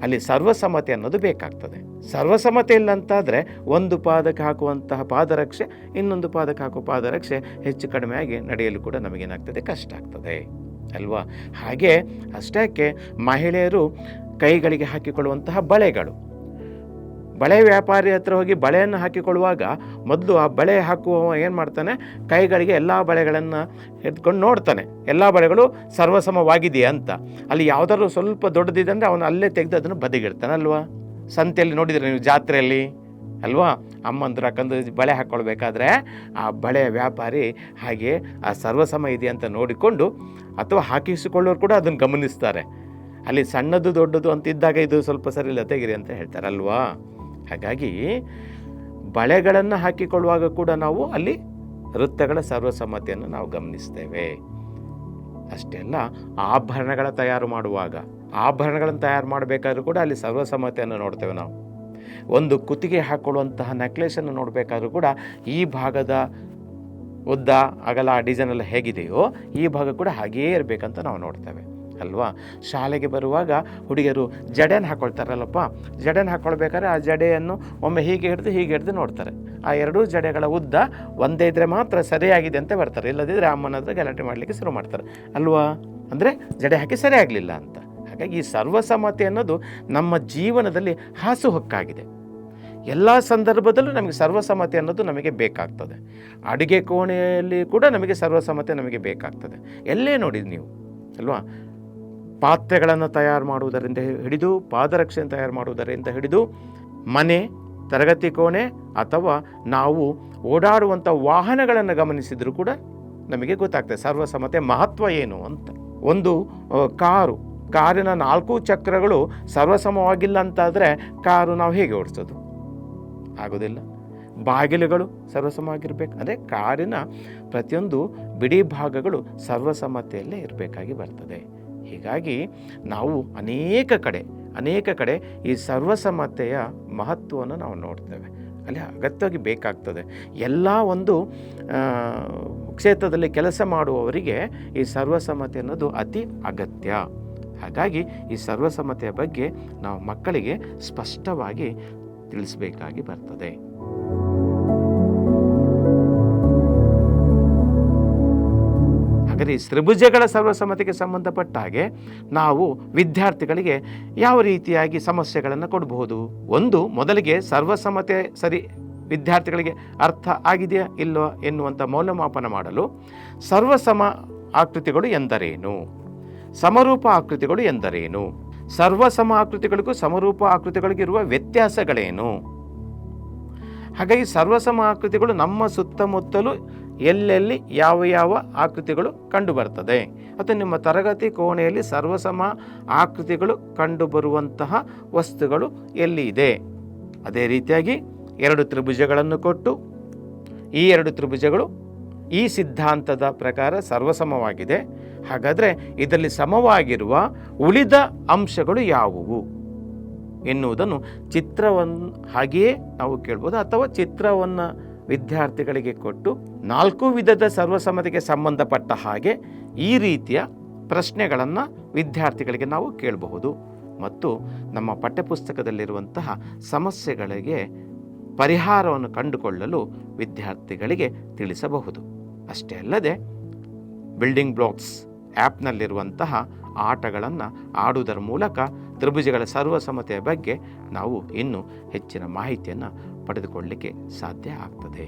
ಅಲ್ಲಿ ಸರ್ವಸಮತೆ ಅನ್ನೋದು ಬೇಕಾಗ್ತದೆ. ಸರ್ವಸಮತೆ ಇಲ್ಲ ಅಂತಾದರೆ ಒಂದು ಪಾದಕ್ಕೆ ಹಾಕುವಂತಹ ಪಾದರಕ್ಷೆ ಇನ್ನೊಂದು ಪಾದಕ್ಕೆ ಹಾಕುವ ಪಾದರಕ್ಷೆ ಹೆಚ್ಚು ಕಡಿಮೆ ಆಗಿ ನಡೆಯಲು ಕೂಡ ನಮಗೇನಾಗ್ತದೆ, ಕಷ್ಟ ಆಗ್ತದೆ ಅಲ್ವಾ? ಹಾಗೆ ಅಷ್ಟಕ್ಕೆ ಮಹಿಳೆಯರು ಕೈಗಳಿಗೆ ಹಾಕಿಕೊಳ್ಳುವಂತಹ ಬಳೆ ವ್ಯಾಪಾರಿ ಹತ್ರ ಹೋಗಿ ಬಳೆಯನ್ನು ಹಾಕಿಕೊಳ್ಳುವಾಗ ಮೊದಲು ಆ ಬಳೆ ಹಾಕುವವ ಏನು ಮಾಡ್ತಾನೆ, ಕೈಗಳಿಗೆ ಎಲ್ಲ ಬಳೆಗಳನ್ನು ಎತ್ಕೊಂಡು ನೋಡ್ತಾನೆ, ಎಲ್ಲ ಬಳೆಗಳು ಸರ್ವಸಮವಾಗಿದೆಯಾ ಅಂತ. ಅಲ್ಲಿ ಯಾವುದಾದ್ರು ಸ್ವಲ್ಪ ದೊಡ್ಡದಿದೆ ಅಂದರೆ ಅವನು ಅಲ್ಲೇ ತೆಗೆದು ಅದನ್ನು ಬದಿಗಿಡ್ತಾನೆ ಅಲ್ವಾ? ಸಂತೆಯಲ್ಲಿ ನೋಡಿದರೆ ನೀವು, ಜಾತ್ರೆಯಲ್ಲಿ ಅಲ್ವಾ, ಅಮ್ಮಂದ್ರು ಅಕ್ಕಂದು ಬಳೆ ಹಾಕ್ಕೊಳ್ಬೇಕಾದ್ರೆ ಆ ಬಳೆಯ ವ್ಯಾಪಾರಿ ಹಾಗೆ ಆ ಸರ್ವಸಮ ಇದೆ ಅಂತ ನೋಡಿಕೊಂಡು, ಅಥವಾ ಹಾಕಿಸಿಕೊಳ್ಳೋರು ಕೂಡ ಅದನ್ನು ಗಮನಿಸ್ತಾರೆ. ಅಲ್ಲಿ ಸಣ್ಣದು ದೊಡ್ಡದು ಅಂತ ಇದ್ದಾಗ ಇದು ಸ್ವಲ್ಪ ಸರಿ ಇಲ್ಲ, ತೆಗಿರಿ ಅಂತ ಹೇಳ್ತಾರಲ್ವಾ? ಹಾಗಾಗಿ ಬಳೆಗಳನ್ನು ಹಾಕಿಕೊಳ್ಳುವಾಗ ಕೂಡ ನಾವು ಅಲ್ಲಿ ವೃತ್ತಗಳ ಸರ್ವಸಮತೆಯನ್ನು ನಾವು ಗಮನಿಸ್ತೇವೆ. ಅಷ್ಟೇ ಅಲ್ಲ, ಆಭರಣಗಳನ್ನು ತಯಾರು ಮಾಡಬೇಕಾದ್ರೂ ಕೂಡ ಅಲ್ಲಿ ಸರ್ವಸಮತೆಯನ್ನು ನೋಡ್ತೇವೆ ನಾವು. ಒಂದು ಕುತ್ತಿಗೆ ಹಾಕ್ಕೊಳ್ಳುವಂತಹ ನೆಕ್ಲೆಸನ್ನು ನೋಡಬೇಕಾದ್ರೂ ಕೂಡ ಈ ಭಾಗದ ಉದ್ದ ಅಗಲ ಡಿಸೈನ್ ಎಲ್ಲ ಹೇಗಿದೆಯೋ ಈ ಭಾಗ ಕೂಡ ಹಾಗೆಯೇ ಇರಬೇಕಂತ ನಾವು ನೋಡ್ತೇವೆ ಅಲ್ವಾ? ಶಾಲೆಗೆ ಬರುವಾಗ ಹುಡುಗಿಯರು ಜಡೆಯನ್ನು ಹಾಕ್ಕೊಳ್ತಾರಲ್ಲಪ್ಪ, ಜಡೆಯನ್ನು ಹಾಕ್ಕೊಳ್ಬೇಕಾದ್ರೆ ಆ ಜಡೆಯನ್ನು ಒಮ್ಮೆ ಹೀಗೆ ಹಿಡಿದು ನೋಡ್ತಾರೆ. ಆ ಎರಡೂ ಜಡೆಗಳ ಉದ್ದ ಒಂದೇ ಇದ್ದರೆ ಮಾತ್ರ ಸರಿಯಾಗಿದೆ ಅಂತ ಬರ್ತಾರೆ, ಇಲ್ಲದಿದ್ದರೆ ಅಮ್ಮನ ಹತ್ರ ಗಲಾಟೆ ಮಾಡಲಿಕ್ಕೆ ಶುರು ಮಾಡ್ತಾರೆ ಅಲ್ವಾ? ಅಂದರೆ ಜಡೆ ಹಾಕಿ ಸರಿಯಾಗಲಿಲ್ಲ ಅಂತ. ಹಾಗಾಗಿ ಈ ಸರ್ವಸಮತೆ ಅನ್ನೋದು ನಮ್ಮ ಜೀವನದಲ್ಲಿ ಹಾಸುಹೊಕ್ಕಾಗಿದೆ. ಎಲ್ಲ ಸಂದರ್ಭದಲ್ಲೂ ನಮಗೆ ಸರ್ವಸಮತೆ ಅನ್ನೋದು ನಮಗೆ ಬೇಕಾಗ್ತದೆ. ಅಡುಗೆ ಕೋಣೆಯಲ್ಲಿ ಕೂಡ ನಮಗೆ ಸರ್ವಸಮತೆ ನಮಗೆ ಬೇಕಾಗ್ತದೆ. ಎಲ್ಲೇ ನೋಡಿ ನೀವು ಅಲ್ವಾ, ಪಾತ್ರೆಗಳನ್ನು ತಯಾರು ಮಾಡುವುದರಿಂದ ಹಿಡಿದು ಪಾದರಕ್ಷೆಯನ್ನು ತಯಾರು ಮಾಡುವುದರಿಂದ ಹಿಡಿದು ಮನೆ, ತರಗತಿ ಕೋಣೆ ಅಥವಾ ನಾವು ಓಡಾಡುವಂಥ ವಾಹನಗಳನ್ನು ಗಮನಿಸಿದರೂ ಕೂಡ ನಮಗೆ ಗೊತ್ತಾಗ್ತದೆ ಸರ್ವಸಮತೆ ಮಹತ್ವ ಏನು ಅಂತ. ಒಂದು ಕಾರಿನ 4 ಚಕ್ರಗಳು ಸರ್ವಸಮವಾಗಿಲ್ಲ ಅಂತಾದರೆ ಕಾರು ನಾವು ಹೇಗೆ ಓಡಿಸೋದು? ಆಗೋದಿಲ್ಲ. ಬಾಗಿಲುಗಳು ಸರ್ವಸಮವಾಗಿರಬೇಕು. ಅಂದರೆ ಕಾರಿನ ಪ್ರತಿಯೊಂದು ಬಿಡಿ ಭಾಗಗಳು ಸರ್ವಸಮ್ಮತೆಯಲ್ಲೇ ಇರಬೇಕಾಗಿ ಬರ್ತದೆ. ಹೀಗಾಗಿ ನಾವು ಅನೇಕ ಕಡೆ ಈ ಸರ್ವಸಮ್ಮತೆಯ ಮಹತ್ವವನ್ನು ನಾವು ನೋಡ್ತೇವೆ. ಅಲ್ಲಿ ಅಗತ್ಯವಾಗಿ ಬೇಕಾಗ್ತದೆ. ಎಲ್ಲ ಒಂದು ಕ್ಷೇತ್ರದಲ್ಲಿ ಕೆಲಸ ಮಾಡುವವರಿಗೆ ಈ ಸರ್ವಸಮ್ಮತೆ ಅನ್ನೋದು ಅತಿ ಅಗತ್ಯ. ಹಾಗಾಗಿ ಈ ಸರ್ವಸಮ್ಮತೆಯ ಬಗ್ಗೆ ನಾವು ಮಕ್ಕಳಿಗೆ ಸ್ಪಷ್ಟವಾಗಿ ತಿಳಿಸಬೇಕಾಗಿ ಬರ್ತದೆ. ಹಾಗಾದರೆ ಈ ತ್ರಿಭುಜಗಳ ಸರ್ವಸಮ್ಮತೆಗೆ ಸಂಬಂಧಪಟ್ಟ ಹಾಗೆ ನಾವು ವಿದ್ಯಾರ್ಥಿಗಳಿಗೆ ಯಾವ ರೀತಿಯಾಗಿ ಸಮಸ್ಯೆಗಳನ್ನು ಕೊಡಬಹುದು? ಮೊದಲಿಗೆ ಸರ್ವಸಮ್ಮತೆ ಸರಿ ವಿದ್ಯಾರ್ಥಿಗಳಿಗೆ ಅರ್ಥ ಆಗಿದೆಯಾ ಇಲ್ಲವಾ ಎನ್ನುವಂಥ ಮೌಲ್ಯಮಾಪನ ಮಾಡಲು ಸರ್ವಸಮ ಆಕೃತಿಗಳು ಎಂದರೇನು, ಸಮರೂಪ ಆಕೃತಿಗಳು ಎಂದರೇನು, ಸರ್ವಸಮ ಆಕೃತಿಗಳಿಗೂ ಸಮರೂಪ ಆಕೃತಿಗಳಿಗಿರುವ ವ್ಯತ್ಯಾಸಗಳೇನು? ಹಾಗಾಗಿ ಸರ್ವಸಮ ಆಕೃತಿಗಳು ನಮ್ಮ ಸುತ್ತಮುತ್ತಲೂ ಎಲ್ಲೆಲ್ಲಿ ಯಾವ ಆಕೃತಿಗಳು ಕಂಡುಬರ್ತದೆ, ಮತ್ತು ನಿಮ್ಮ ತರಗತಿ ಕೋಣೆಯಲ್ಲಿ ಸರ್ವಸಮ ಆಕೃತಿಗಳು ಕಂಡುಬರುವಂತಹ ವಸ್ತುಗಳು ಎಲ್ಲಿ ಇದೆ? ಅದೇ ರೀತಿಯಾಗಿ 2 ತ್ರಿಭುಜಗಳನ್ನು ಕೊಟ್ಟು ಈ 2 ತ್ರಿಭುಜಗಳು ಈ ಸಿದ್ಧಾಂತದ ಪ್ರಕಾರ ಸರ್ವಸಮವಾಗಿದೆ. ಹಾಗಾದರೆ ಇದರಲ್ಲಿ ಸಮವಾಗಿರುವ ಉಳಿದ ಅಂಶಗಳು ಯಾವುವು ಎನ್ನುವುದನ್ನು ಚಿತ್ರವನ್ನು ಹಾಗೆಯೇ ನಾವು ಕೇಳ್ಬೋದು, ಅಥವಾ ಚಿತ್ರವನ್ನು ವಿದ್ಯಾರ್ಥಿಗಳಿಗೆ ಕೊಟ್ಟು 4 ವಿಧದ ಸರ್ವಸಮ್ಮತಿಗೆ ಸಂಬಂಧಪಟ್ಟ ಹಾಗೆ ಈ ರೀತಿಯ ಪ್ರಶ್ನೆಗಳನ್ನು ವಿದ್ಯಾರ್ಥಿಗಳಿಗೆ ನಾವು ಕೇಳಬಹುದು. ಮತ್ತು ನಮ್ಮ ಪಠ್ಯಪುಸ್ತಕದಲ್ಲಿರುವಂತಹ ಸಮಸ್ಯೆಗಳಿಗೆ ಪರಿಹಾರವನ್ನು ಕಂಡುಕೊಳ್ಳಲು ವಿದ್ಯಾರ್ಥಿಗಳಿಗೆ ತಿಳಿಸಬಹುದು. ಅಷ್ಟೇ ಅಲ್ಲದೆ ಬಿಲ್ಡಿಂಗ್ ಬ್ಲಾಕ್ಸ್ ಆ್ಯಪ್ನಲ್ಲಿರುವಂತಹ ಆಟಗಳನ್ನು ಆಡುವುದರ ಮೂಲಕ ತ್ರಿಭುಜಗಳ ಸರ್ವಸಮ್ಮತೆಯ ಬಗ್ಗೆ ನಾವು ಇನ್ನೂ ಹೆಚ್ಚಿನ ಮಾಹಿತಿಯನ್ನು ಪಡೆದುಕೊಳ್ಳಲಿಕ್ಕೆ ಸಾಧ್ಯ ಆಗ್ತದೆ.